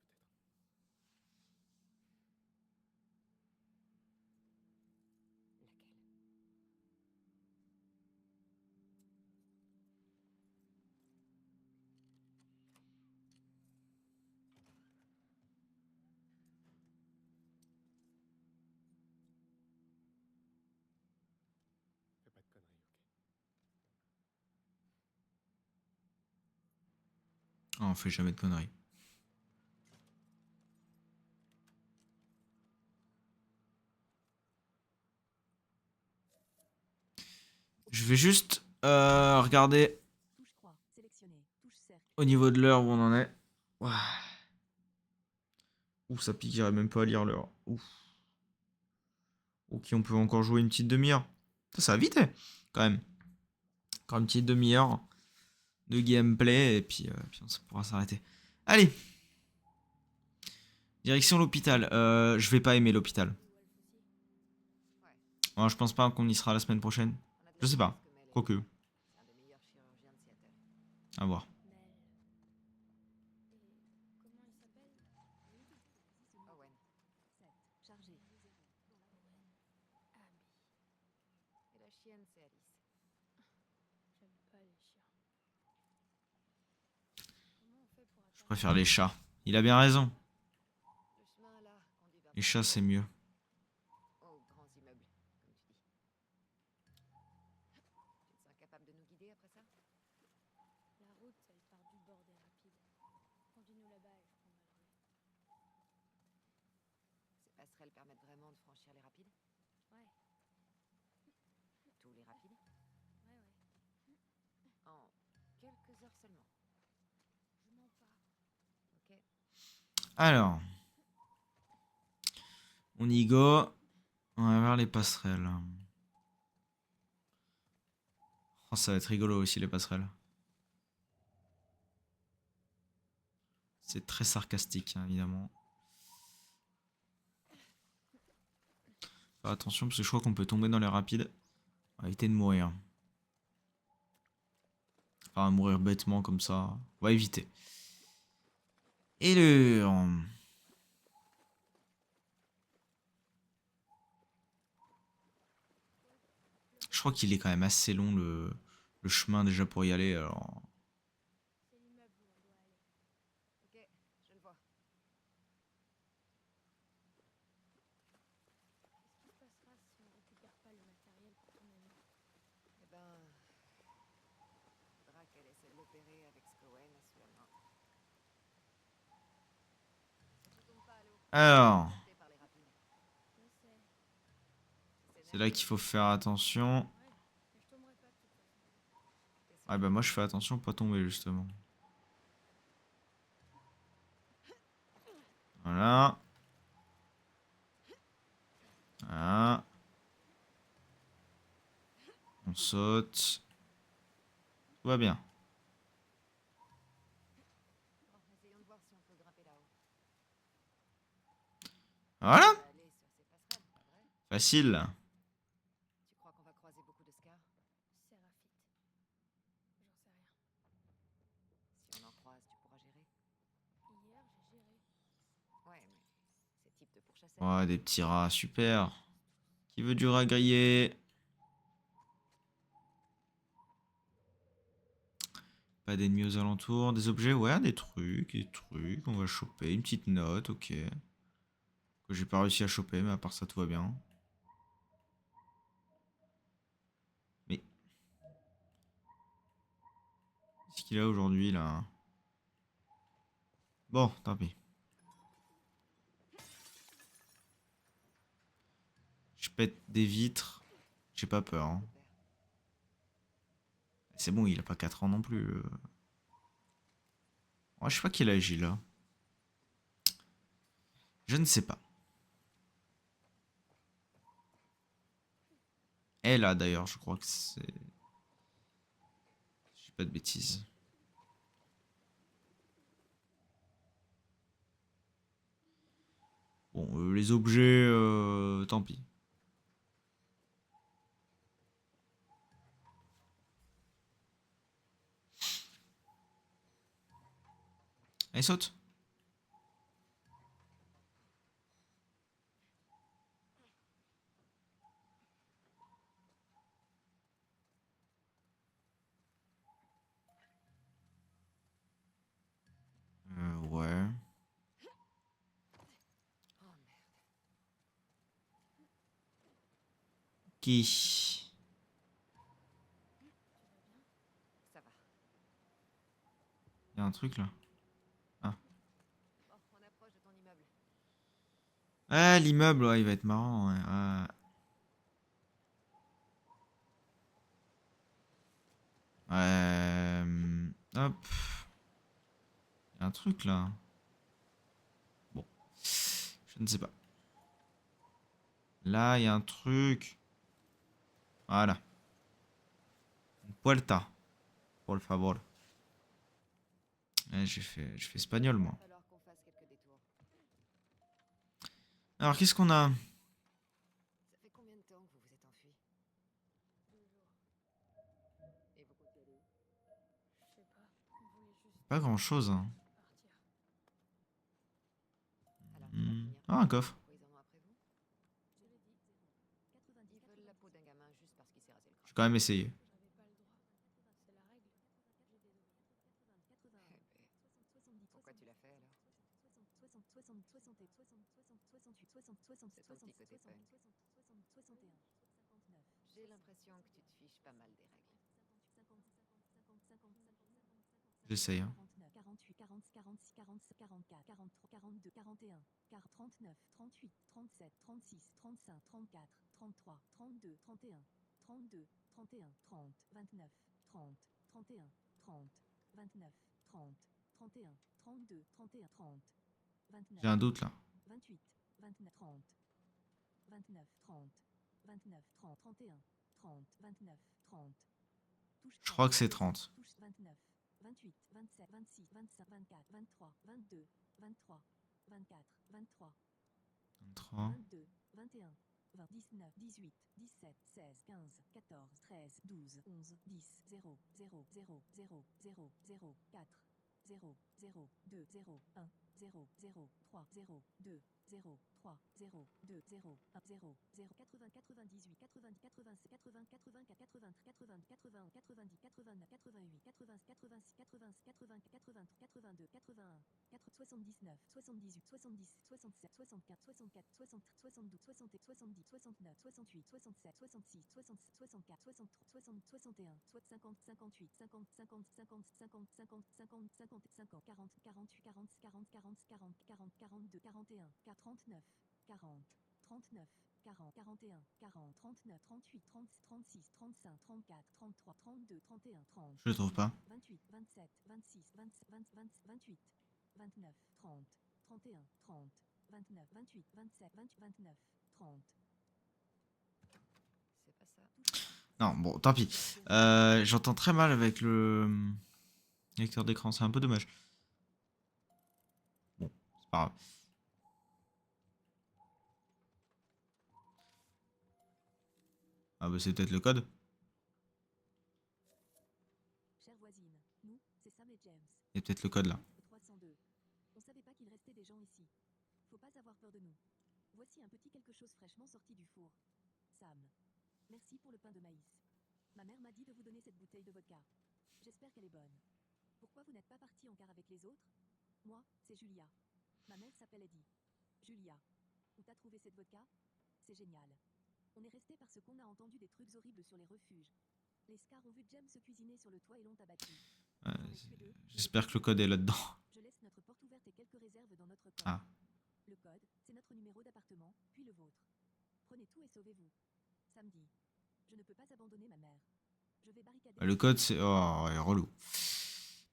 Laquelle? Fais pas de conneries, ok? Ah, on fait jamais de conneries. Je vais juste regarder Touche croix. Sélectionné. Touche cercle. au niveau de l'heure où on en est. Ouah. Ouh, ça pique, j'arrive même pas à lire l'heure. Ouf. Ok, on peut encore jouer une petite demi-heure. Ça va vite, quand même. Encore une petite demi-heure de gameplay et puis on pourra s'arrêter. Allez. Direction l'hôpital. Je vais pas aimer l'hôpital. Ouais. Ouais, je pense pas qu'on y sera la semaine prochaine. On a de Je la sais chance pas. que Mel est Quoique. là. C'est un des meilleurs chirurgiens de Seattle. À voir. Mel. Et comment il s'appelle? Owen. 7. Chargé. Abby. Et la chienne, c'est Alice. J'aime pas les chiens. Comment on fait pour Je atteindre préfère les chats. Il a bien raison. Le chemin là conduit vers Les chats, c'est mieux. aux grands immeubles, comme tu dis. Tu te sens capable de nous guider après ça? la route? Elle part du bord des rapides. Conduis-nous là-bas et je prendrai le relais. Ces passerelles permettent vraiment de franchir les rapides? Ouais, Tous les rapides? ouais. En quelques heures seulement. Je mens pas. Ok. Alors. On y go. On va vers les passerelles. Oh, ça va être rigolo aussi, les passerelles. C'est très sarcastique, hein, évidemment. Faire attention, parce que je crois qu'on peut tomber dans les rapides. On va éviter de mourir. Enfin, mourir bêtement comme ça. On va éviter. Et le... Je crois qu'il est quand même assez long le chemin déjà pour y aller. Alors... C'est l'immeuble où on doit aller. Ok, je le vois. coopérer avec Scowen sous la main. Ça vous tombe pas à l'eau. Alors, Porté par les rapines. Je sais. c'est là qu'il faut faire attention. Ouais, mais je tomberai pas de toute façon. T'es sûr? Ouais, bah moi je fais attention pour pas tomber justement. Voilà. Voilà. On saute. Tout va bien. Bon, essayons de voir si on peut grimper là-haut. Voilà. On va aller sur ces passerelles, pas vrai? Facile. Tu crois qu'on va croiser beaucoup de scars? Séraphite. J'en sais rien. Si on en croise, tu pourras gérer? Hier, j'ai géré. Ouais, mais ces types de pourchasseurs. Oh, des petits rats, super. Qui veut du rat grillé? Pas d'ennemis aux alentours. Des objets, ouais, des trucs. On va choper. Une petite note, ok. Que j'ai pas réussi à choper, mais à part ça, tout va bien. Mais. Qu'est-ce qu'il a aujourd'hui, là? Bon, tant pis. Je pète des vitres. J'ai pas peur, hein. Père. C'est bon, il a pas 4 ans non plus. Ouais, je sais pas quel âge il a. Je ne sais pas. Elle a d'ailleurs, je crois que c'est. Je dis pas de bêtises. Bon, les objets, tant pis. Allez, saute. Ouais. Oh merde. Qui? Ça va. Il y a un truc là. Bon, on approche de ton immeuble. Ah, l'immeuble, ouais, il va être marrant. Ouais. Hop. Il y a un truc là. Bon. Je ne sais pas. Là, il y a un truc. Voilà. Une puerta. Por favor. Ouais, j'ai fait espagnol, Il moi. va falloir qu'on fasse quelques détours. Alors, qu'est-ce qu'on a? Ça fait combien de temps que vous vous êtes enfui? 2 jours. Et vous comptez aller où? Je sais pas. On voulait juste Pas grand-chose, hein. partir. Alors tu vas Hmm. finir Ah, un coffre. pourquoi ils en ont après vous? Je l'ai dit, 0. 90, Ils veulent la peau d'un gamin juste parce qu'il s'est rasé le J'ai crâne. quand même essayé. J'avais pas le droit. C'est la règle. J'ai désobéi. Eh ben, pourquoi tu l'as fait alors? C'est ton petit côté punk. J'ai l'impression que tu te fiches pas mal des règles. J'essaye, hein. 49, 48, 40, 46, 44, 43, 42, 41, 39, 38, 37, 36, 35, 34, 33, 32, 31, 32, 31, 30, 29, 30, 31, 30, 29, 30, 31, 32, 31, 30, 29. J'ai un doute là. 28, 29, 30, 29, 30, 29, 30, 31, 30, 29, 30. Touche Je crois que c'est 30. Touche 29, 28, 27, 26, 25, 24, 23, 22, 23, 24, 23, 23. 22, 21, 20, 19, 18, 17, 16, 15, 14, 13, 12, 11, 10, 0, 0, 0, 0, 0, 0, 4, 0, 0, 2, 0, 1, 0, 0, 3, 0, 2, 0, 3, 0, 2, 0, 1, 0, 0, 80, 98, 90, 80, 80, 80, 80, 80, 80, 90, 89, 88, 80, 86, 80, 80, 80, 82, 81, 79, 78, 70, 67, 75, 64, 60, 72, 60, 70, 69, 68, 67, 66, 67, 64, 63, 60, 61, 50, 58, 50, 50, 50, 50, 50, 50, 50, 50, 40, 48, 40, 40, 40, 40, 40, 42, 41, 39, 40, 39, 40, 41, 40, 39, 38, 30, 36, 35, 34, 33, 32, 31, 30. Je le trouve pas. 28, 27, 26, 20, 20, 20, 28, 29, 30, 31, 30, 29, 28, 27, 20, 29, 30. C'est pas ça. Non, bon, tant pis. J'entends très mal avec le lecteur d'écran, c'est un peu dommage. Bon, c'est pas grave. Ah bah c'est peut-être le code. Chère voisine, nous, c'est Sam et James. Il y a peut-être le code là. 302. On savait pas qu'il restait des gens ici. Faut pas avoir peur de nous. Voici un petit quelque chose fraîchement sorti du four. Sam. Merci pour le pain de maïs. Ma mère m'a dit de vous donner cette bouteille de vodka. J'espère qu'elle est bonne. Pourquoi vous n'êtes pas parti en car avec les autres? Moi, c'est Julia. Ma mère s'appelle Eddie. Julia. Où t'as trouvé cette vodka? C'est génial. On est resté parce qu'on a entendu des trucs horribles sur les refuges. Les Scars ont vu James se cuisiner sur le toit et l'ont abattu. Ouais, J'en ai tué 2. j'espère que le code est là-dedans. Je laisse notre porte ouverte et quelques réserves dans notre code. Ah. Le code, c'est notre numéro d'appartement, puis le vôtre. Prenez tout et sauvez-vous. Samedi. Je ne peux pas abandonner ma mère. Je vais barricader. Le code c'est... Oh, ouais, relou.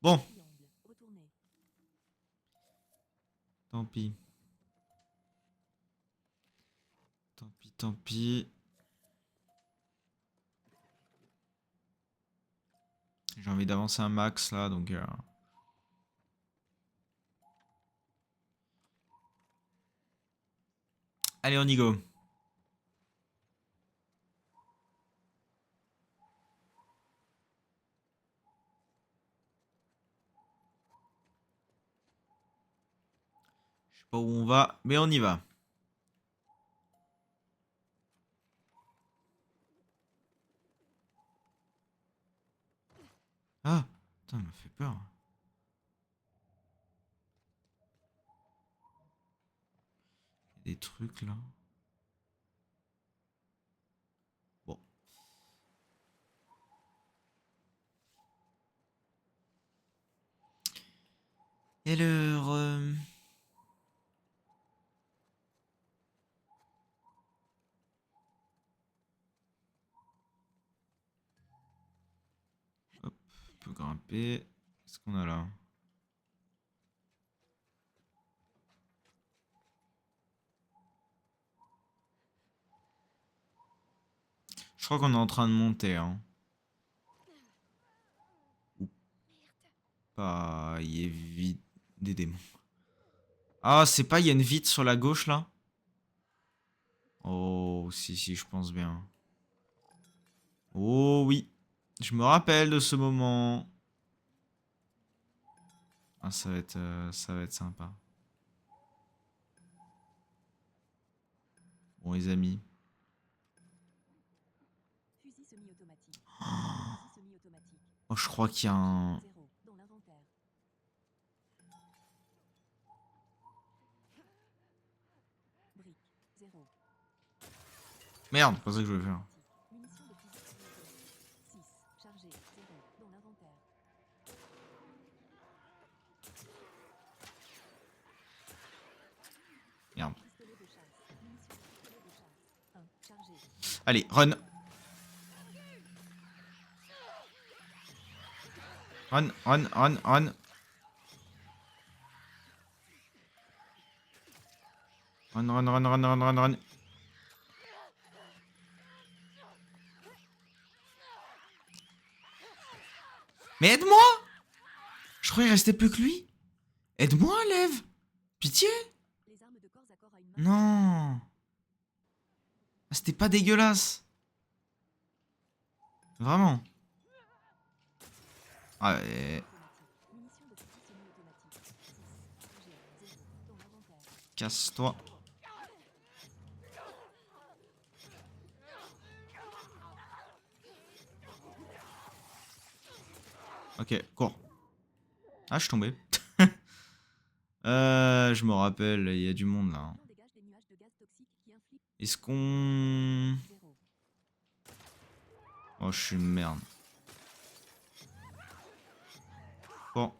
Bon, Triangle. Retournez. tant pis. Tant pis, tant pis. J'ai envie d'avancer un max là, donc... Allez, on y go. Je sais pas où on va, mais on y va. Ah, putain, il m'a fait peur. Il y a des trucs là. Bon. Et alors... Hop, on peut grimper. Qu'est-ce qu'on a là? Je crois qu'on est en train de monter, hein. Ou pas, il est vide des démons. Ah, c'est pas, il y a une vitre sur la gauche là? Oh, si, si, je pense bien. Oh oui, je me rappelle de ce moment. Ah, ça va être sympa. Bon, les amis. Fusil semi-automatique. Fusil semi-automatique. Oh, je crois qu'il y a un... 0 dans l'inventaire. Brique. 0. Merde, c'est pas ça que je veux faire. Munitions de fusil semi-automatique. 6. Chargé. 0 dans l'inventaire. Merde. Pistolet de chasse. Munitions de pistolet de chasse. 1. Chargé. Allez, run. Run, run, run, run. Run, run, run, run, run, run, run. Mais aide-moi! Je croyais qu'il restait plus que lui. Aide-moi, lève! Pitié! Les armes de corps à corps à une main. Non! Ah, c'était pas dégueulasse! Vraiment! Ah, Munitions de fusil semi-automatique. 6. Chargé. 0 dans l'inventaire. casse-toi. Ok, cours. Ah, je suis tombé. Je me rappelle, il y a du monde là. Dégage des nuages de gaz toxiques qui infligent Est-ce qu'on... 0. Oh, je suis une merde. Bon.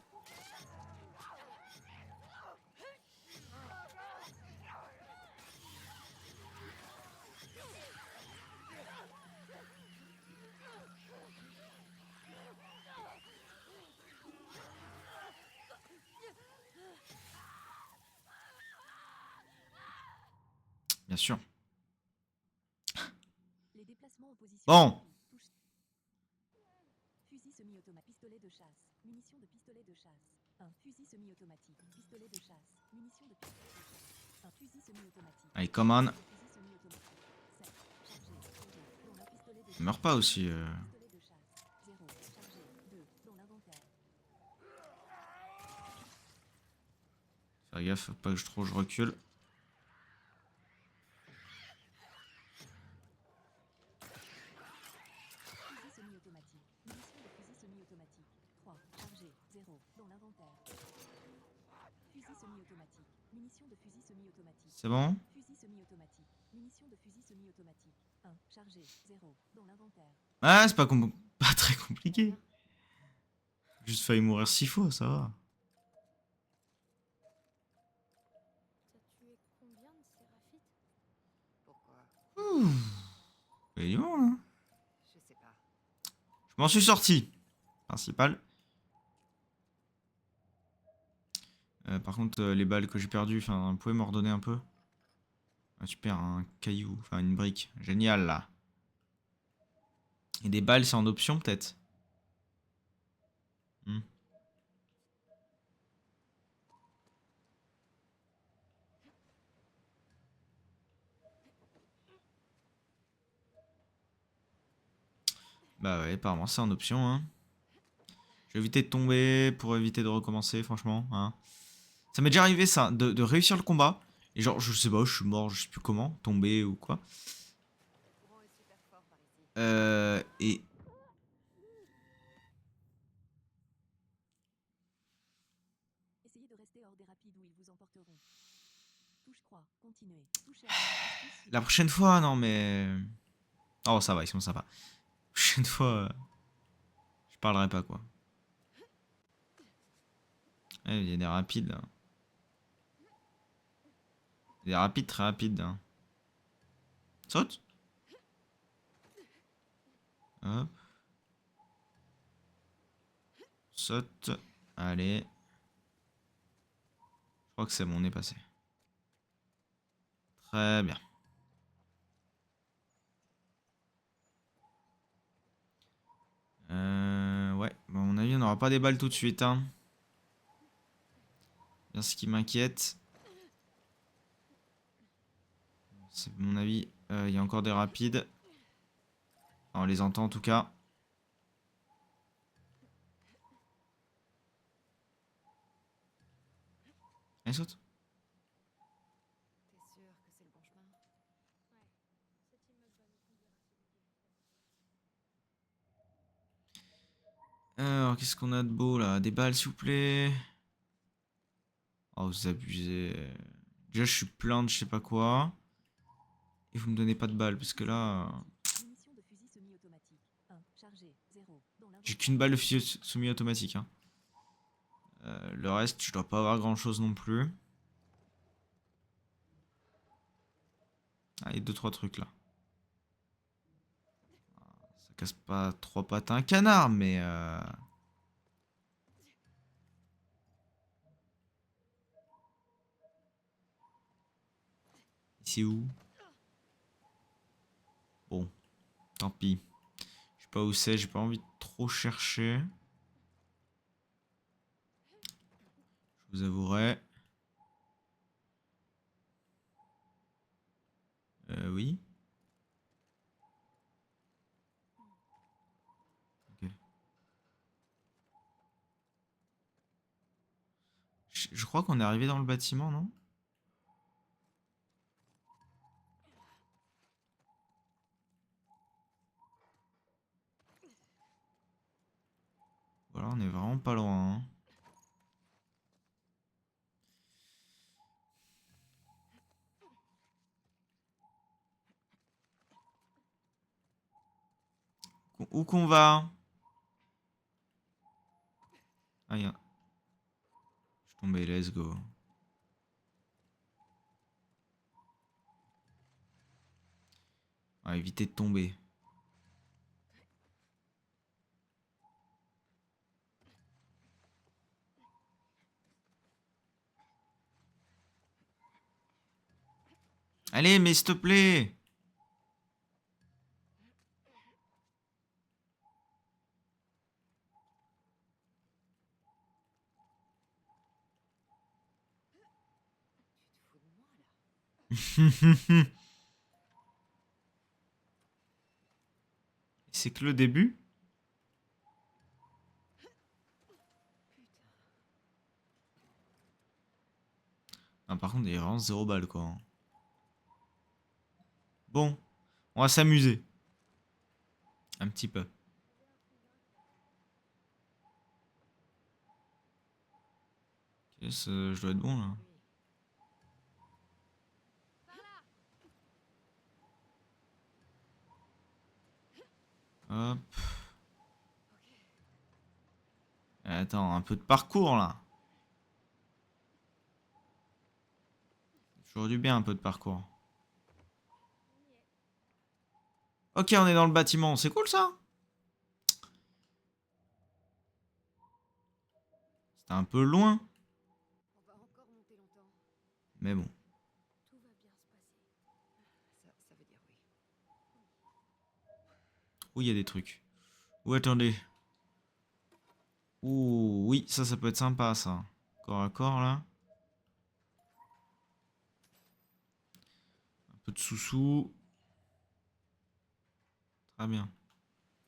Bien sûr. Les déplacements en position. Bon. Touche. Fusil semi-automatique. Pistolet de chasse. Munitions de pistolet de chasse. Un fusil semi-automatique. Pistolet de chasse. Munitions de pistolet de chasse. Un fusil semi-automatique. Allez, come on. Fusil semi-automatique. 7. Chargé. 0. Dont un pistolet de chasse. Meurs pas aussi. Pistolet de chasse. 0. Chargé. 2. Dans l'inventaire. Faire gaffe, faut pas que je recule. Fusil semi-automatique. Munitions de fusil semi-automatique. 3. Chargé. 0. Dans l'inventaire. Fusil semi-automatique. Munitions de fusil semi-automatique. C'est bon? Fusil semi-automatique. Munitions de fusil semi-automatique. 1. Chargé. 0. Dans l'inventaire. Ah, c'est pas, pas très compliqué. Juste failli mourir 6 fois, ça va. T'as tué combien de séraphites? Pourquoi? Il y a du monde, hein. Je sais pas. Je m'en suis sorti. Principal. Par contre, les balles que j'ai perdues, enfin, vous pouvez me redonner un peu? Ah, tu perds un caillou, enfin une brique. Génial, là. Et des balles, c'est en option, peut-être? Hmm. Bah ouais, apparemment, c'est en option, hein. Je vais éviter de tomber pour éviter de recommencer, franchement, hein. Ça m'est déjà arrivé, ça, de réussir le combat. Et genre, je sais pas, je suis mort, je sais plus comment, tombé ou quoi. Le courant est super fort par ici. Et... Essayez de rester hors des rapides où ils vous emporteront. Touche croix. Continuez. Touche R. La prochaine fois, non mais... Oh, ça va, ils sont sympas. La prochaine fois, je parlerai pas, quoi. Il y a des rapides, là. Des rapides, très rapides, hein. Saute. Hop. Saute. Allez. Je crois que c'est bon, on est passé. Très bien. Ouais, bon, à mon avis, on n'aura pas des balles tout de suite, hein. Bien ce qui m'inquiète. C'est à mon avis, il y a encore des rapides. On les entend en tout cas. Allez, saute. T'es sûr que c'est le bon chemin? Ouais. Cet immeuble va nous conduire à celui du Alors, qu'est-ce qu'on a de beau là? Des balles, s'il vous plaît. Oh, vous abusez. Déjà, je suis plein de je sais pas quoi. Et vous me donnez pas de balles, parce que là... Munitions de fusil semi-automatique. 1. Chargé. 0. Dans l'inventaire. J'ai qu'une balle de fusil semi-automatique. Hein. Le reste, je dois pas avoir grand-chose non plus. Ah, il y a 2-3 trucs là. Ça casse pas 3 pattes à un canard, mais... C'est où? Bon, tant pis. Je sais pas où c'est, j'ai pas envie de trop chercher. Je vous avouerai. Oui. Ok. Je crois qu'on est arrivé dans le bâtiment, non? Voilà, on est vraiment pas loin. Hein. Où qu'on va? Ah, y'a. Je suis tombé, let's go. On va éviter de tomber. Allez, mais s'il te plaît! Tu te fous de moi, là? C'est que le début? Non, par contre, il y a vraiment 0 balles, quoi. Hein. Bon, on va s'amuser. Un petit peu. Ok, je dois être bon, là. Hop. Attends, un peu de parcours, là. Toujours du bien, un peu de parcours. Ok, on est dans le bâtiment. C'est cool, ça? C'était un peu loin. On va encore monter longtemps. Mais bon. Tout va bien se passer. Ça veut dire oui. Où il y a des trucs. Ou attendez. Ouh, oui, ça peut être sympa, ça. Corps à corps, là. Un peu de sous-sous. Très bien.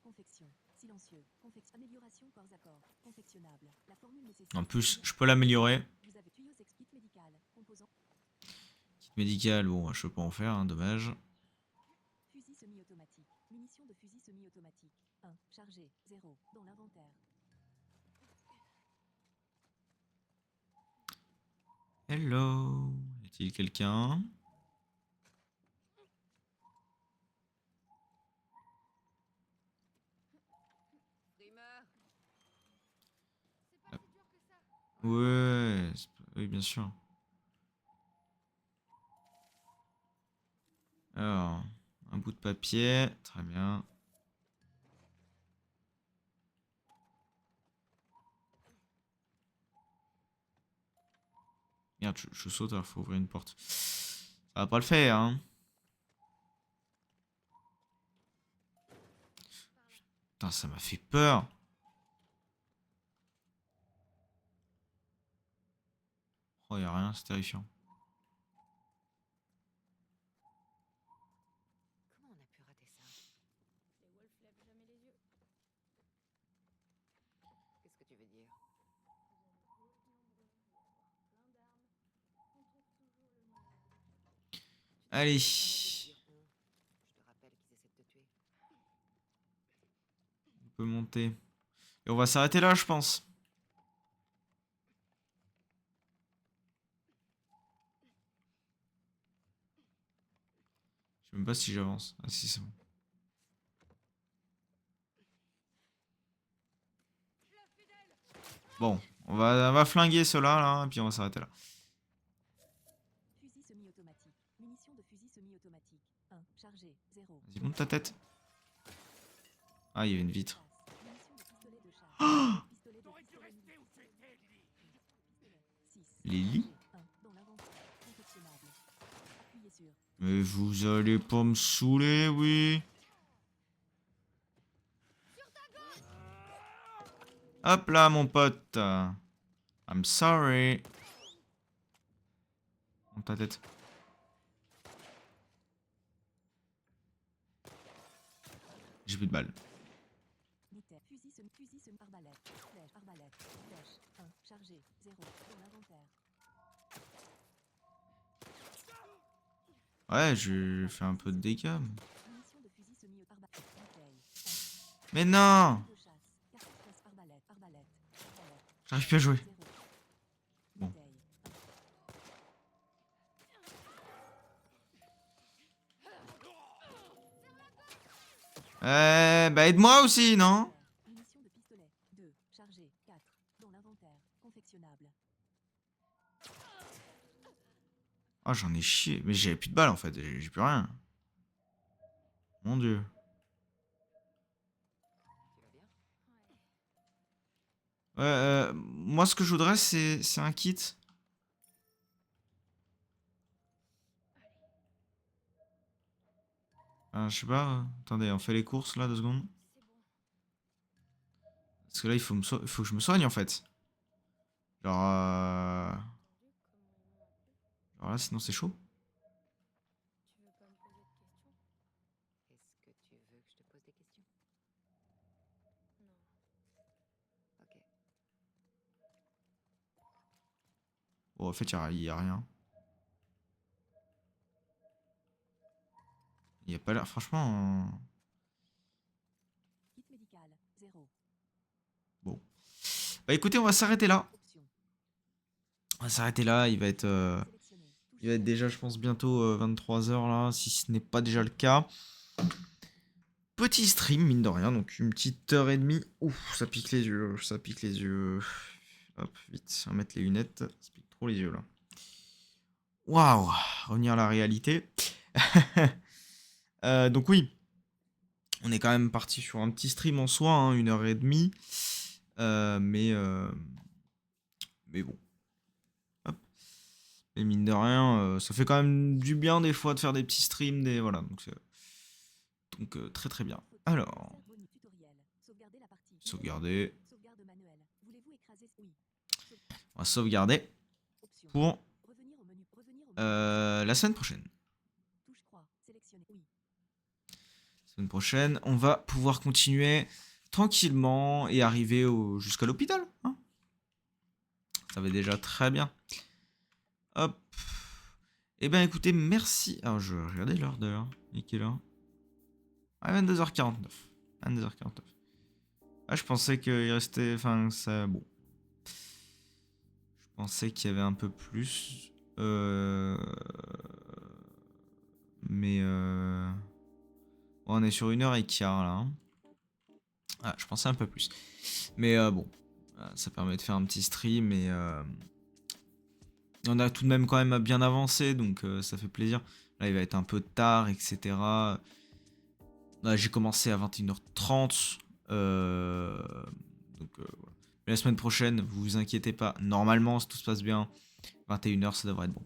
Confection. Silencieux. Amélioration corps à corps. Confectionnable. La formule nécessaire. En plus, je peux l'améliorer. Vous avez tuyaux kit médical. Composant. Kit médical, bon, je peux pas en faire, hein, dommage. Fusil semi-automatique. Munitions de fusil semi-automatique. 1. Chargé. 0. Dans l'inventaire. Hello. Y a-t-il quelqu'un? Primeur. C'est pas si dur que ça. Ouais, oui, bien sûr. Alors, un bout de papier, très bien. Merde, je saute, alors faut ouvrir une porte. Ça va pas le faire, hein. Putain, ça m'a fait peur. Oh, y a rien, c'est terrifiant. Comment on a pu rater ça? Les Wolves lèvent jamais les yeux. Qu'est-ce que tu veux dire? Vous avez beau être nombreux et avoir plein d'armes, on trouve toujours le moyen de vous échapper. Allez. Je te rappelle qu'ils essaient de te tuer. On peut monter. Et on va s'arrêter là, je pense. Je sais même pas si j'avance. Ah si, c'est bon. Bon, on va flinguer ceux-là, là, et puis on va s'arrêter là. Fusil semi-automatique. Munitions de fusil semi-automatique. 1. Chargé. 0. Vas-y, monte ta tête. Ah, il y avait une vitre. Munitions de pistolet de chasse. Pistolet de pistolet pistolet. 6. Lily? 1. Dans l'inventaire. Confectionnable. Appuyez sur. Mais vous allez pas me saouler, oui. Hop là, mon pote. I'm sorry. Monte ta tête. J'ai plus de balles. Militaire. Fusil semi arbalète. Flèche. Arbalète. Flèche. 1. Chargé. 0. Dans l'inventaire. Ouais, j'ai fait un peu de dégâts. Munitions de fusil semi arbalète. Bouteille. Mais non! De chasse. Carte arbalète. Arbalète. J'arrive plus à jouer. 0. Bon. Bouteille. Bah aide-moi aussi, non? Munitions de pistolet. 2. Chargé. 4. Dans l'inventaire. Confectionnable. Ah, j'en ai chié. Mais j'avais plus de balles en fait, j'ai plus rien. Mon dieu. Tu vas bien? Ouais, moi ce que je voudrais c'est un kit. Ah, je sais pas, attendez, on fait les courses là, 2 secondes. C'est bon. Parce que là il faut, il faut que je me soigne en fait. Genre, Entendu comment ils m'ont appelé. genre là sinon c'est chaud. Tu veux pas me poser de questions? Est-ce que tu veux que je te pose des questions? Non. Ok. Bon, en fait y a rien. Il y a pas l'air, franchement. Kit médical. 0. Bon. Bah écoutez, on va s'arrêter là. Option. On va s'arrêter là, il va être... Sélectionné. Touche Il va être droite. déjà, je pense, bientôt 23h là, si ce n'est pas déjà le cas. Petit stream, mine de rien, donc une petite heure et demie. Ouf, ça pique les yeux, ça pique les yeux. Hop, vite, on va mettre les lunettes, ça pique trop les yeux là. Waouh, revenir à la réalité. Donc oui, on est quand même parti sur un petit stream en soi, hein, 1h30. Mais bon. Hop. Et mine de rien, ça fait quand même du bien des fois de faire des petits streams, voilà. Donc très très bien. Alors, Insert bonus tutoriel. Sauvegarder la partie. sauvegarder. Sauvegarde manuelle. Voulez-vous écraser? Oui. On va sauvegarder Option. pour Revenir au menu. Revenir au menu. la semaine prochaine. Touche croix. Sélectionner. Oui. Semaine prochaine, on va pouvoir continuer tranquillement et arriver jusqu'à l'hôpital, hein. Ça va déjà très bien. Hop. Eh ben écoutez, merci. Alors je regardais l'heure d'ailleurs. Il est quelle heure? Ah, 22h49. 22h49. Ah, je pensais qu'il restait... Enfin, ça... Bon. Je pensais qu'il y avait un peu plus. Mais... On est sur 1h15 là, hein. Ah, je pensais un peu plus. Mais bon. Ça permet de faire un petit stream et... On a tout de même quand même bien avancé, donc ça fait plaisir. Là, il va être un peu tard, etc. Là, j'ai commencé à 21h30. Donc, voilà. Mais la semaine prochaine, vous vous inquiétez pas. Normalement, si tout se passe bien, 21h, ça devrait être bon.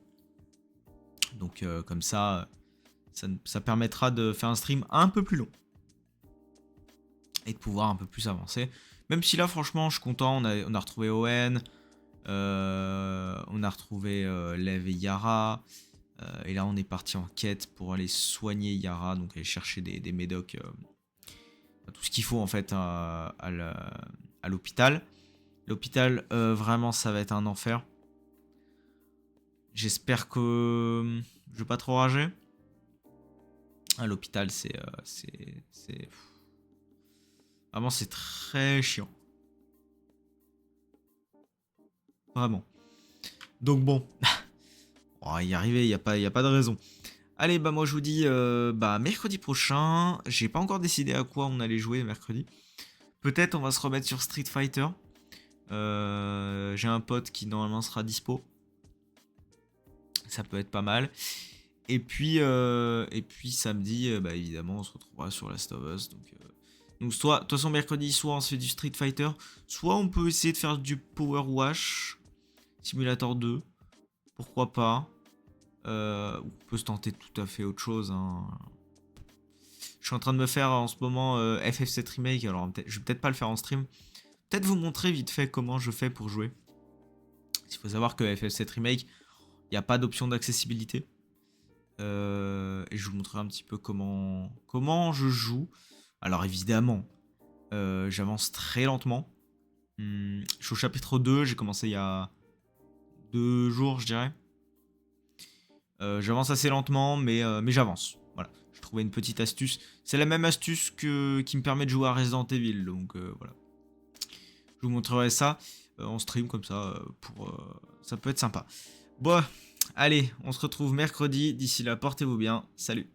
Donc, comme ça permettra de faire un stream un peu plus long. Et de pouvoir un peu plus avancer. Même si là, franchement, je suis content. On a retrouvé Owen. On a retrouvé Lev et Yara. Et là, on est parti en quête pour aller soigner Yara. Donc, aller chercher des médocs. Tout ce qu'il faut, en fait, à l'hôpital. L'hôpital, vraiment, ça va être un enfer. J'espère que je vais pas trop rager. À l'hôpital, c'est vraiment, c'est très chiant. Vraiment. Donc bon, on va y arriver, il n'y a pas de raison. Allez, bah moi je vous dis bah mercredi prochain. J'ai pas encore décidé à quoi on allait jouer mercredi. Peut-être on va se remettre sur Street Fighter. J'ai un pote qui normalement sera dispo. Ça peut être pas mal. Et puis samedi, bah évidemment, on se retrouvera sur Last of Us. Donc soit, de toute façon, mercredi, soit on se fait du Street Fighter, soit on peut essayer de faire du Power Wash Simulator 2. Pourquoi pas. On peut se tenter tout à fait autre chose, hein. Je suis en train de me faire en ce moment FF7 Remake. Alors je vais peut-être pas le faire en stream. Peut-être vous montrer vite fait comment je fais pour jouer. Il faut savoir que FF7 Remake, il n'y a pas d'option d'accessibilité. Et je vous montrerai un petit peu comment je joue. Alors évidemment, j'avance très lentement. Je suis au chapitre 2, j'ai commencé il y a 2 jours, je dirais. J'avance assez lentement, mais j'avance. Voilà, je trouvais une petite astuce. C'est la même astuce qui me permet de jouer à Resident Evil, donc voilà. Je vous montrerai ça. en stream comme ça, ça peut être sympa. Bon, allez, on se retrouve mercredi. D'ici là, portez-vous bien. Salut.